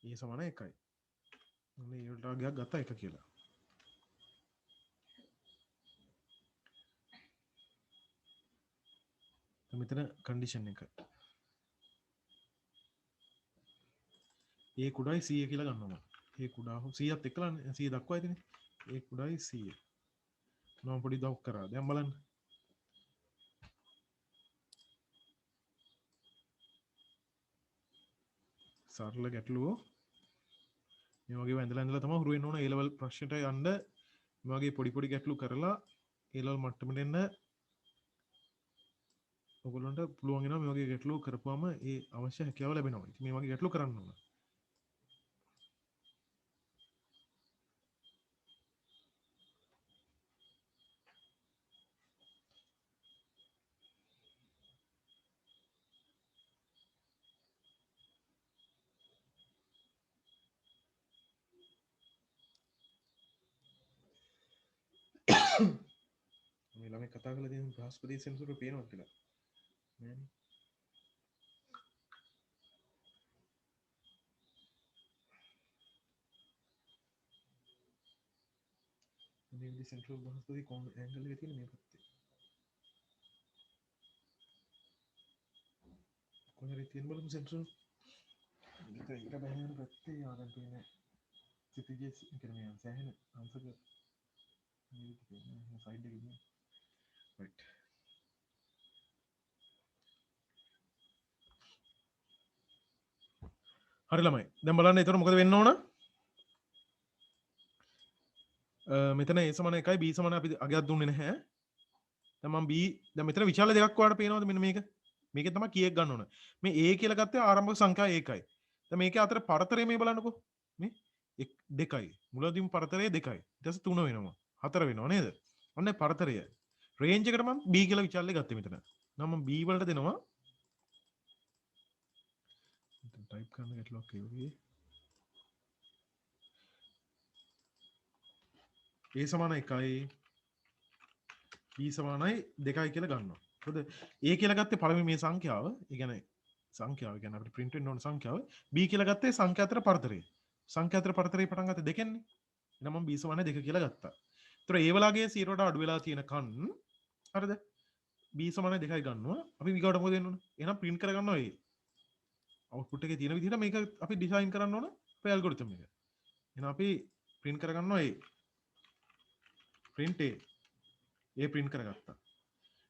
ඒ සමාන 1යි. මම ඒ වලට අගයක් ගත්තා 1 කියලා. දැන් මෙතන කන්ඩිෂන් එක. ඒ කුඩායි 100 කියලා ගන්නවා. ඒ කුඩා 100ත් එක්කලා 100 දක්වා ඇතිනේ. ඒ කුඩායි 100. මම පොඩි දව් කරා. දැන් බලන්න. සරල ගැටලුව මේ වගේ වැඳලා තමයි හුරු වෙන්න ඕන A level ප්‍රශ්නට යන්න මේ වගේ පොඩි පොඩි ගැටලු කරලා A level මට්ටමට එන්න ඔයගොල්ලන්ට පුළුවන් වෙනවා මේ වගේ ගැටලු කරපුවාම ඒ අවශ්‍ය හැකියාව ලැබෙනවා. ඉතින් මේ වගේ ගැටලු කරන්න ඕන. මේ ළමයි කතා කරලා තියෙන බ්‍රහස්පති සෙන්සුර පේනවා කියලා. නෑනේ. මේ විදිහ සෙන්ට්‍රල් බ්‍රහස්පති කොන් ඇන්ගල් එකේ තියෙන මේ පැත්තේ. කොහරි තියෙන බලමු සෙන්ටර් එක එක බහින පැත්තේ ආගන් තියෙන සිටිජස් කියන්නේ සෑහෙන අංශක මේක තියෙන සයිඩ් එකේ ඉන්නේ රයිට් හරි ළමයි දැන් බලන්න එතකොට මොකද වෙන්න ඕන මෙතන a සමාන 1යි b සමාන අපි අගයක් දුන්නේ නැහැ දැන් මම b දැන් මෙතන විශාල දෙකක් ඔයාලට පේනවද මෙන්න මේක මේකෙන් තමයි කීයක් ගන්න ඕන මේ a කියලා ගත්තේ ආරම්භක සංඛ්‍යාව 1යි දැන් මේකේ අතර පරතරය මේ බලන්නකෝ මේ 2යි මුලදීම පරතරය 2යි ඊට පස්සේ 3 වෙනවා 4 වෙනවා නේද ඔන්න පරතරය රේන්ජ් එකට මම b කියලා විචාරලේ ගත්තේ මෙතන නම් මම b වලට දෙනවා ටයිප් කරන්න ගැටලුවක් එන්නේ a සමාන 1යි b සමානයි 2යි කියලා ගන්නවා හරිද a කියලා ගත්තේ පළවෙනි මේ සංඛ්‍යාව ඒ කියන්නේ සංඛ්‍යාව කියන්නේ අපිට print වෙන්න ඕන සංඛ්‍යාව b කියලා ගත්තේ සංඛ්‍යා අතර පරතරය සංඛ්‍යා අතර පරතරය පටන් ගත්තේ දෙකෙන්නේ එහෙනම් මම b සමානයි 2 කියලා ගත්තා ඒතර a වලගේ 0 ට අඩු වෙලා තියෙන කන් හරිද b සමානයි 2යි ගන්නවා අපි ඊගොඩ මොකද වෙන්න ඕන එහෙනම් print කර ගන්නවා a output එකේ තියෙන විදිහට මේක අපි ඩිසයින් කරන්න ඕන අපේ ඇල්ගොරිතම් එක එහෙනම් අපි print කර ගන්නවා a print a print කරගත්තා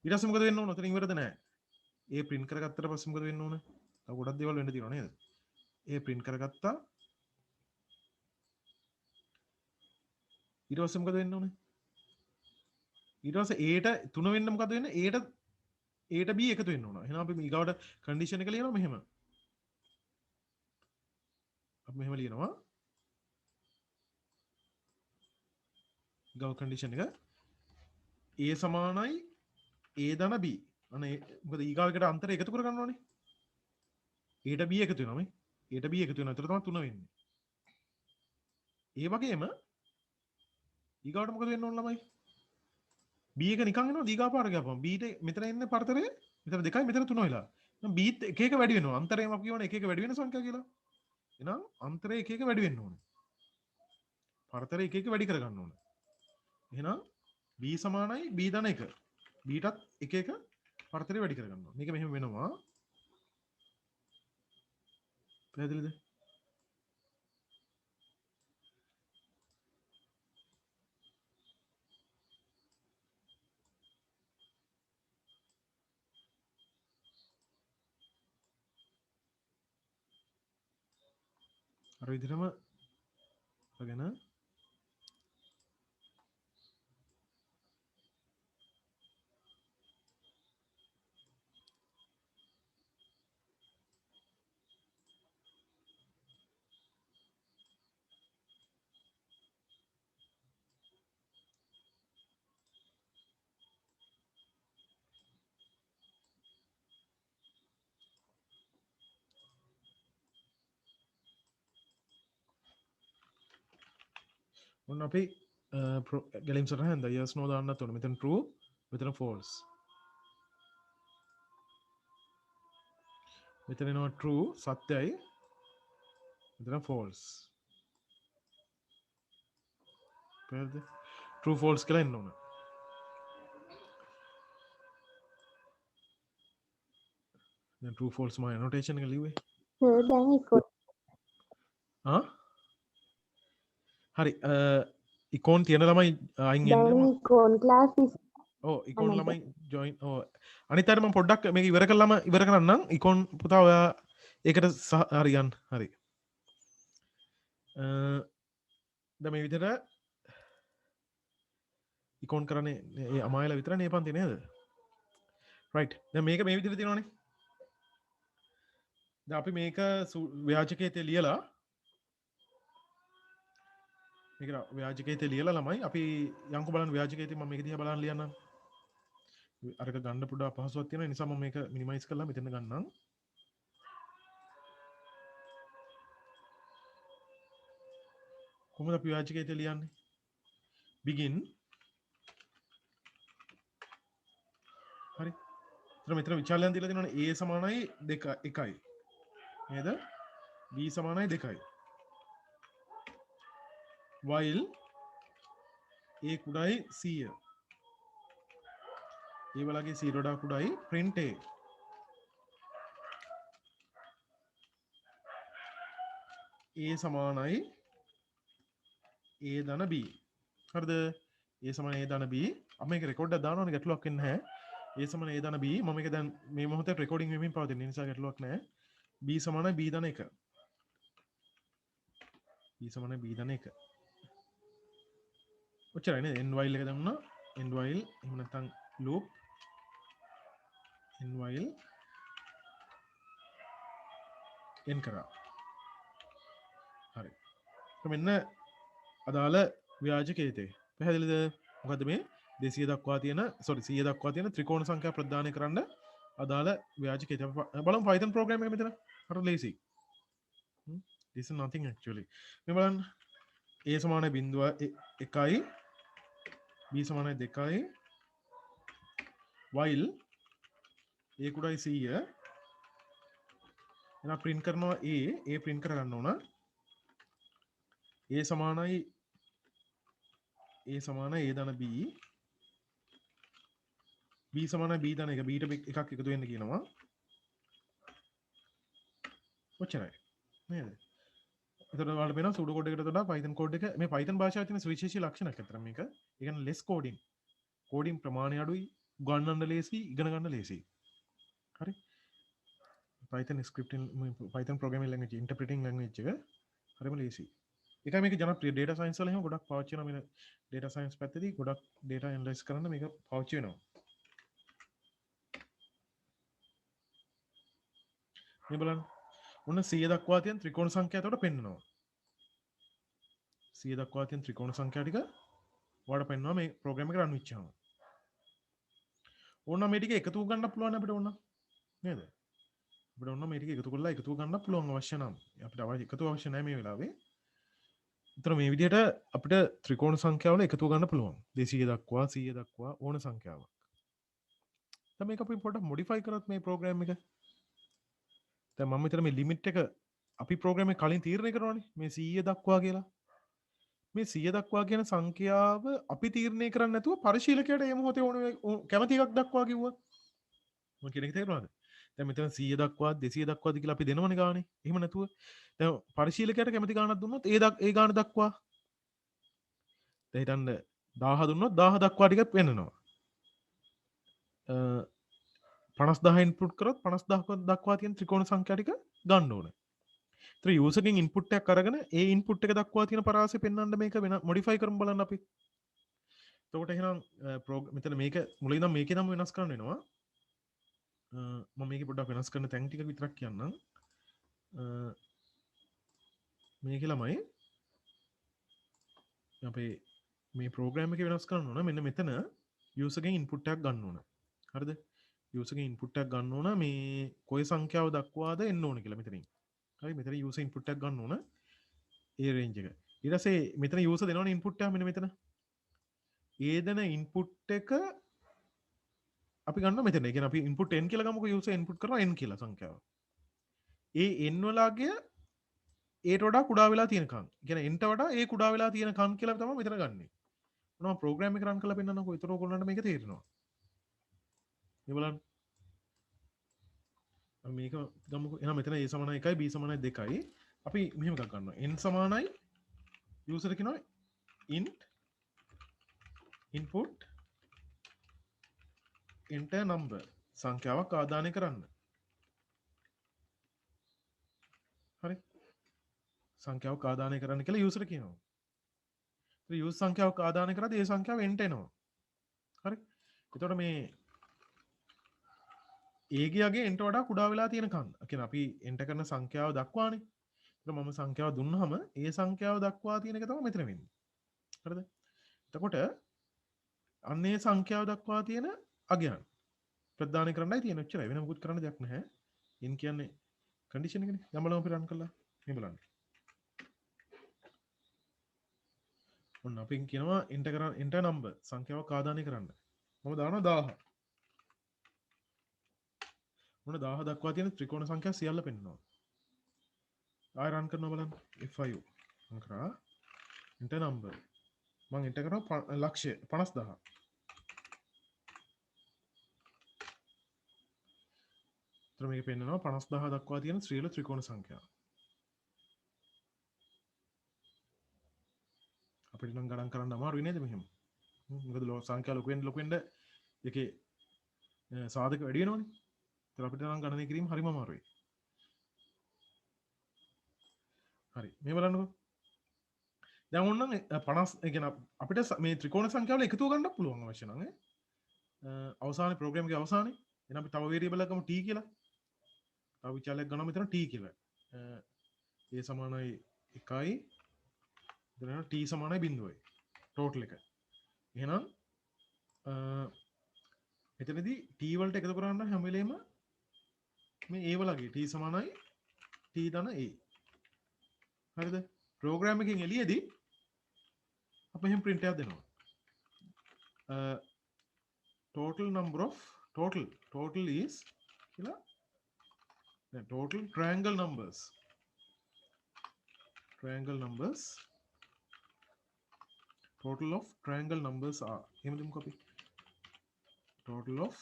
ඊට පස්සේ මොකද වෙන්න ඕන උතන ඉවරද නැහැ a print කරගත්තට පස්සේ මොකද වෙන්න ඕන තව ගොඩක් දේවල් වෙන්න තියෙනවා නේද a print කරගත්තා ඊට පස්සේ මොකද වෙන්න ඕන ඊට පස්සේ a ට 3 වෙන්න මොකද වෙන්නේ a ට b එකතු වෙන්න ඕන එහෙනම් අපි ඊගාවට කන්ඩිෂන් එක ලියනවා මෙහෙම අපි මෙහෙම ලියනවා ඊගාව කන්ඩිෂන් එක a සමානයි a ධන b අනේ මොකද ඊගාවකට අන්තරය එකතු කර ගන්න ඕනේ a ට b එකතු වෙනවා මේ a ට b එකතු වෙනවා. ඒතර තමයි 3 වෙන්නේ. ඒ වගේම ඊගාවට මොකද වෙන්න ඕන ළමයි? b එක නිකන් එනවා දීගා පාර ගියාපම b ට මෙතන එන්නේ පරතරය මෙතන 2යි මෙතන 3 වෙලා. එහෙනම් b එක එක වැඩි වෙනවා. අන්තරයෙන් අපි කියවනේ එක එක වැඩි වෙන සංඛ්‍යා කියලා. එහෙනම් අන්තරය එක එක වැඩි වෙන්න ඕනේ. පරතරය එක එක වැඩි කර ගන්න ඕනේ. එහෙනම් b සමානයි b ධන 1. b ටත් එක එක පරතරය වැඩි කර ගන්න ඕනේ. මේක මෙහෙම වෙනවා. පැහැදිලිද? අර විදිහටම අරගෙන ඔන්න අපි ගැලීම් සටහන ද yes no දාන්නත් ඕනේ. මෙතන true මෙතන false. මෙතන එනවා true සත්‍යයි. මෙතන false. පැහැදිලිද? true false කියලා එන්න ඕන. දැන් true false මම annotation එක ලිව්වේ. දැන් ඉක්කො හරි ඉකෝන් තියෙන ළමයි අයින් එන්න දැන් ඉක්කොන් ක්ලාස් ඉකෝන් ළමයි ජොයින් අනිත් අයට මම පොඩ්ඩක් මේක ඉවර කළාම ඉවර කරන්නම් ඉකෝන් පුතා ඔයා ඒකට හරියන් හරි දැන් මේ විදිහට ඉකෝන් කරන්නේ ඒ අමායලා විතර නේ පන්ති නේද රයිට් දැන් මේක මේ විදිහට තියෙනවනේ දැන් අපි මේක ව්‍යාජකයේ ලියලා මේක ව්‍යාජකයේ ලියලා ළමයි අපි යන්කෝ බලන්න ව්‍යාජකයේ මම මේක දිහා බලන්න ලියන්නම් අරක ගන්න පොඩ්ඩක් අපහසුවක් තියෙනවා ඒ නිසා මම මේක මිනිමයිස් කරලා මෙතන ගන්නම් කොහොමද අපි ව්‍යාජකයේ ලියන්නේ begin හරි මෙතන විචාලයන් දීලා තියෙනවනේ a සමානයි 1යි නේද b සමානයි 2යි while a කුඩායි 100 A වලගේ 0 da කුඩායි print a a සමානයි a ධන b. හරිද? a සමානයි a ධන b. අපි මේක රෙකෝඩ් එකක් දානවනේ ගැටලුවක් වෙන්නේ නැහැ. a සමානයි a ධන b. මම මේක දැන් මේ මොහොතේ රෙකෝඩින් වෙමින් පවතින නිසා ගැටලුවක් නැහැ. b සමානයි b ධන 1. b සමානයි b ධන 1. ඔච්චරයි නේද? end while එක දැම්මා. end while එහෙම නැත්නම් loop end while end කරා. හරි. මෙන්න අදාළ ව්‍යාජකේතේ. පැහැදිලිද? මොකද මේ 200 දක්වා තියෙන 100 දක්වා තියෙන ත්‍රිකෝණ සංඛ්‍යා ප්‍රදානය කරන්න අදාළ ව්‍යාජකේතේ. බලමු Python program එක මෙතන. හරි ලේසි. This is nothing actually. මේ බලන්න a සමානයි 0.1යි b සමානයි 2යි while a කුඩායි 100 එහෙනම් print කරනවා a print කරගන්න ඕන a සමානයි a ධන b b සමානයි b ධන 1 b ට එකක් එකතු වෙන්න කියනවා ඔච්චරයි නේද එතකොට ඔයාලට පේනවා සූඩෝ කෝඩ් එකකට වඩා Python කෝඩ් එක මේ Python භාෂාවේ තියෙන සුවිශේෂී ලක්ෂණයක් අතර මේක. ඒ කියන්නේ less coding. coding ප්‍රමාණය අඩුයි, උගන්වන්න ලේසි, ඉගෙන ගන්න ලේසි. හරි? Python scripting Python programming language interpreting language එක හරිම ලේසි. ඒකයි මේක ජනප්‍රිය data science වල එහෙම ගොඩක් පාවිච්චි වෙනවා මේ data science පැත්තේදී ගොඩක් data analyze කරන්න මේක පාවිච්චි වෙනවා. මේ බලන්න ඔන්න 100 දක්වා තියෙන ත්‍රිකෝණ සංඛ්‍යා එතකොට පෙන්නනවා 100 දක්වා තියෙන ත්‍රිකෝණ සංඛ්‍යා ටික ඔයාලට පෙන්නනවා මේ ප්‍රෝග්‍රෑම් එක රන් වෙච්චාම ඕන මේ ටික එකතු කරගන්න පුළුවන් අපිට ඕන නේද අපිට ඕන මේ ටික එකතු කරලා එකතු ගන්න පුළුවන් අවශ්‍ය නම් අපිට එකතු අවශ්‍ය නැහැ මේ වෙලාවේ උතර මේ විදිහට අපිට ත්‍රිකෝණ සංඛ්‍යාවල එකතු ගන්න පුළුවන් 200 දක්වා 100 දක්වා ඕන සංඛ්‍යාවක් දැන් මේක අපි පොඩ්ඩක් මොඩිෆයි කරත් මේ ප්‍රෝග්‍රෑම් එක දැන් මම මෙතන මේ ලිමිට් එක අපි ප්‍රෝග්‍රෑම් එක කලින් තීරණය කරනවානේ මේ 100 දක්වා කියලා මේ 100 දක්වා කියන සංඛ්‍යාව අපි තීරණය කරන්නේ නැතුව පරිශීලකයාට මේ මොහොතේ ඕන කැමති එකක් දක්වා කිව්වොත් මොකද කියන එක තේරුණාද දැන් මෙතන 100 දක්වා 200 දක්වාද කියලා අපි දෙනවනේ ගානේ එහෙම නැතුව දැන් පරිශීලකයාට කැමති ගානක් දුන්නොත් ඒ ගාන දක්වා දැන් හිතන්න 1000 දුන්නොත් 1000 දක්වා ටිකක් වෙන්නනවා 50000 ඉන්පුට් කරොත් 50000 දක්වා තියෙන ත්‍රිකෝණ සංඛ්‍යා ටික ගන්න ඕනේ. ඒතර යූසර් ගෙන් ඉන්පුට් එකක් අරගෙන ඒ ඉන්පුට් එක දක්වා තියෙන පරාසය පෙන්වන්න මේක වෙන මොඩිෆයි කරමු බලන්න අපි. එතකොට එහෙනම් මෙතන මේක මුලින් ඉඳන් මේකේ නම් වෙනස් කරන්න වෙනවා. මම මේක පොඩ්ඩක් වෙනස් කරන තැන් ටික විතරක් කියන්නම්. මේක ළමයි අපේ මේ ප්‍රෝග්‍රෑම් එක වෙනස් කරන්න ඕන. මෙන්න මෙතන යූසර් ගෙන් ඉන්පුට් එකක් ගන්න ඕන. හරිද? යූසර් ගෙන් ඉන්පුට් එකක් ගන්න ඕන මේ කොයි සංඛ්‍යාව දක්වාද එන්න ඕන කියලා මෙතනින්. හරි මෙතන යූසර් ඉන්පුට් එකක් ගන්න ඕන. ඒ රේන්ජ් එක. ඊට පස්සේ මෙතන යූසර් දෙනවනේ ඉන්පුට් එක මෙන්න මෙතන. ඒ දෙන ඉන්පුට් එක අපි ගන්න මෙතන. ඒ කියන්නේ අපි ඉන්පුට් n කියලා ගමුකෝ යූසර් ඉන්පුට් කරනවා n කියලා සංඛ්‍යාව. ඒ n වලගේ ඒට වඩා කුඩා වෙලා තියෙනකන්. ඒ කියන්නේ n ට වඩා ඒ කුඩා වෙලා තියෙනකන් කියලා තමයි මෙතන ගන්නෙ. මොනවා ප්‍රෝග්‍රෑම් එක රන් කරලා පෙන්නන්නකෝ. ඒතර ඔයගොල්ලන්ට මේක තේරෙනවා. මේ බලන්න. මේක ගමුකෝ. එහෙනම් මෙතන a සමානයි 1යි b සමානයි 2යි. අපි මෙහෙම එකක් ගන්නවා. n සමානයි යූසර් කියනවා int input enter number සංඛ්‍යාවක් ආදානය කරන්න. හරි. සංඛ්‍යාවක් ආදානය කරන්න කියලා යූසර් කියනවා. ඒ යූසර් සංඛ්‍යාවක් ආදානය කරද්දී ඒ සංඛ්‍යාව enter එනවා. හරි. එතකොට මේ ඒගේගේ enter වඩා කුඩා වෙලා තියෙනකන්. ඒ කියන්නේ අපි enter කරන සංඛ්‍යාව දක්වානේ. එතකොට මම සංඛ්‍යාව දුන්නාම ඒ සංඛ්‍යාව දක්වා තියෙන එක තමයි මෙතන වෙන්නේ. හරිද? එතකොට අන්නේ සංඛ්‍යාව දක්වා තියෙන අගයන් ප්‍රදානය කරන්නයි තියෙන ඔච්චරයි වෙන මොකුත් කරන්න දෙයක් නැහැ. n කියන්නේ කන්ඩිෂන් එකනේ. යමලම අපි රන් කළා. මේ බලන්න. ඔන්න අපි කියනවා enter number සංඛ්‍යාවක් ආදානය කරන්න. මම දානවා 1000. ඔන්න 1000 දක්වා තියෙන ත්‍රිකෝණ සංඛ්‍යා සියල්ල පෙන්නනවා. ආයෙ රන් කරනවා බලන්න. F5 මම කරා enter number මම enter කරනවා ලක්ෂය 50000. මේක පෙන්වනවා 50000 දක්වා තියෙන ශ්‍රීල ත්‍රිකෝණ සංඛ්‍යාව. අපිට නම් ගණන් කරන්න අමාරුයි නේද මෙහෙම මොකද සංඛ්‍යා ලොකු වෙන්න ඒකේ සාධක වැඩි වෙනවනේ ඒතර අපිට නම් ගණනය කිරීම හරිම අමාරුයි හරි මේ බලන්නකෝ දැන් ඕනනම් 50 ඒ කියන්නේ අපිට මේ ත්‍රිකෝණ සංඛ්‍යාවල එකතුව ගන්නත් පුළුවන් අවශ්‍ය නම් අවසානයේ ප්‍රෝග්‍රෑම් එකේ අවසානයේ එහෙනම් අපි තව වේරියබල් එකකම t කියලා තව විචාලයක් ගන්නවා මෙතන t කියලා a සමානයි 1යි එතන t සමානයි 0යි ටෝටල් එක එහෙනම් එතනදී t වලට එකතු කරන්න හැම වෙලේම මේ a වලගේ t සමානයි t ධන a හරිද ප්‍රෝග්‍රෑම් එකෙන් එළියේදී අපි එහෙම print එකක් දෙනවා total number of total is කියලා then total triangle numbers total of triangle numbers are එහෙම දෙමුකෝ අපි total of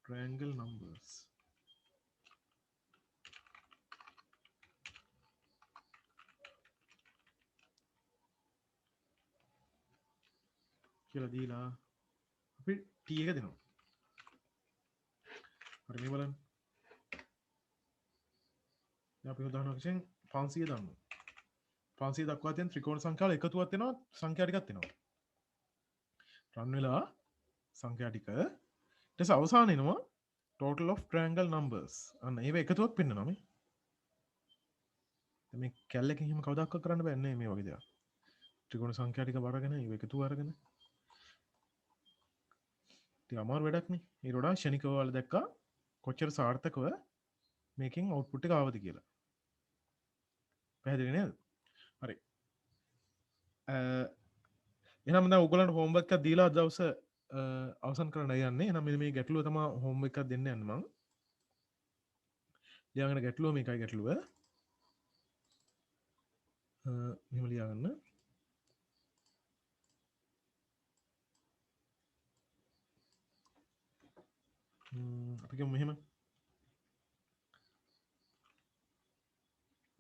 triangle numbers කියලා දීලා අපි t එක දෙනවා හරි මේ බලන්න දැන් අපි උදාහරණයක් වශයෙන් 500 දානවා 500 දක්වා තියෙන ත්‍රිකෝණ සංඛ්‍යාවල එකතුවක් වෙනවා සංඛ්‍යා ටිකක් වෙනවා රන් වෙලා සංඛ්‍යා ටික ඊට පස්සේ අවසාන එනවා total of triangle numbers අන්න ඒව එකතුවක් පෙන්නනවා මේ දැන් මේ කැල් එකකින් එහෙම කවදාවත් කරන්න බෑ නේ මේ වගේ දේවල් ත්‍රිකෝණ සංඛ්‍යා ටික වරගෙන ඒව එකතුව අරගෙන ඉතින් අමාරු වැඩක් නේ ඊට වඩා ෂණිකව වල දැක්කා කොච්චර සාර්ථකව මේකෙන් අවුට්පුට් එක ආවද කියලා පැහැදිලි නේද හරි එහෙනම් දැන් ඔයගොල්ලන්ට හෝම්වර්ක් එකක් දීලා අද දවස අවසන් කරන්න යන්නේ එහෙනම් මේ ගැටලුව තමයි හෝම්වර්ක් එකක් දෙන්න යන්නේ මම ලියාගෙන ගැටලුව මේකයි ගැටලුව මෙහෙම ලියාගන්න අපි කියමු මෙහෙම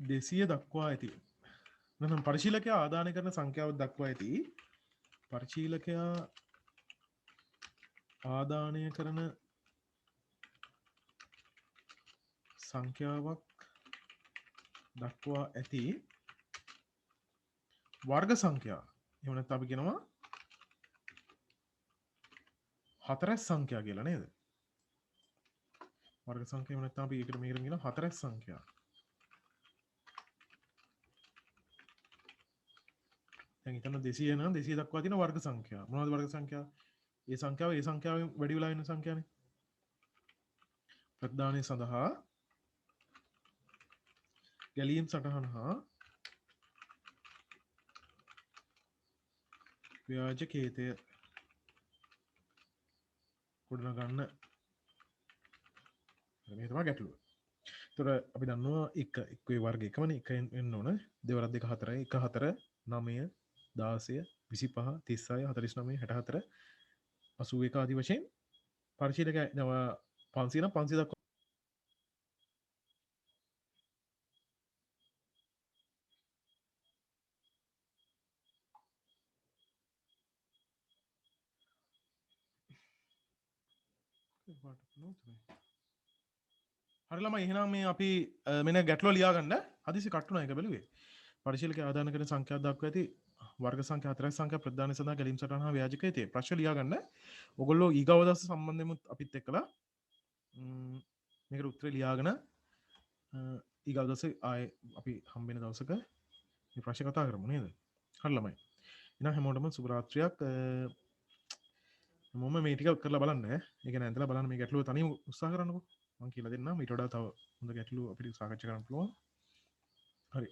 200 දක්වා ඇති නැත්නම් පරිශීලකයා ආදානය කරන සංඛ්‍යාව දක්වා ඇති පරිශීලකයා ආදානය කරන සංඛ්‍යාවක් දක්වා ඇති වර්ග සංඛ්‍යා එහෙම නැත්නම් අපි කියනවා හතරස් සංඛ්‍යා කියලා නේද වර්ග සංඛ්‍යාව නැත්නම් අපි ඒකට මේකට කියන හතරස් සංඛ්‍යා දැන් හිතන්න 200 නම් 200 දක්වා තියෙන වර්ග සංඛ්‍යා මොනවද වර්ග සංඛ්‍යා ඒ සංඛ්‍යාවෙන් වැඩි වෙලා ඉන්න සංඛ්‍යානේ ප්‍රදානය සඳහා ගැලීම් සටහන හා ව්‍යාජ කේතය ගොඩනගන්න මේ තමයි ගැටලුව. ඒතර අපි දන්නවා එකේ වර්ග එකමනේ එක එන්න ඕන. දෙවරක් දෙක 4යි 1 4 9 16 25 36 49 64 81 ආදී වශයෙන් පරිශීලක 500 නම් 500 දක්වා හරි ළමයි එහෙනම් මේ අපි මෙන්න ගැටලුව ලියා ගන්න හදිසි කට්ටුනා එක බැලුවේ පරිශීලක ආදාන කරන සංඛ්‍යා දක්වා ඇති වර්ග සංඛ්‍යා හතරක් සංඛ්‍යා ප්‍රදාන සඳහා ගැලීම් සටහන හා ව්‍යාජකයේ ප්‍රශ්න ලියා ගන්න ඔයගොල්ලෝ ඊගව දවස් සම්බන්ධෙමුත් අපිත් එක්කලා මේකට උත්තර ලියාගෙන ඊගව දවසේ ආයේ අපි හම්බෙන දවසක මේ ප්‍රශ්න කතා කරමු නේද හරි ළමයි එහෙනම් හැමෝටම සුබ රාත්‍රියක් මොම මේ ටික කරලා බලන්න ඒ කියන්නේ ඇඳලා බලන්න මේ ගැටලුව තනියම උත්සාහ කරන්නකෝ මම කියලා දෙන්නම් ඊට වඩා තව හොඳ ගැටලු අපිට සාකච්ඡා කරන්න පුළුවන් හරි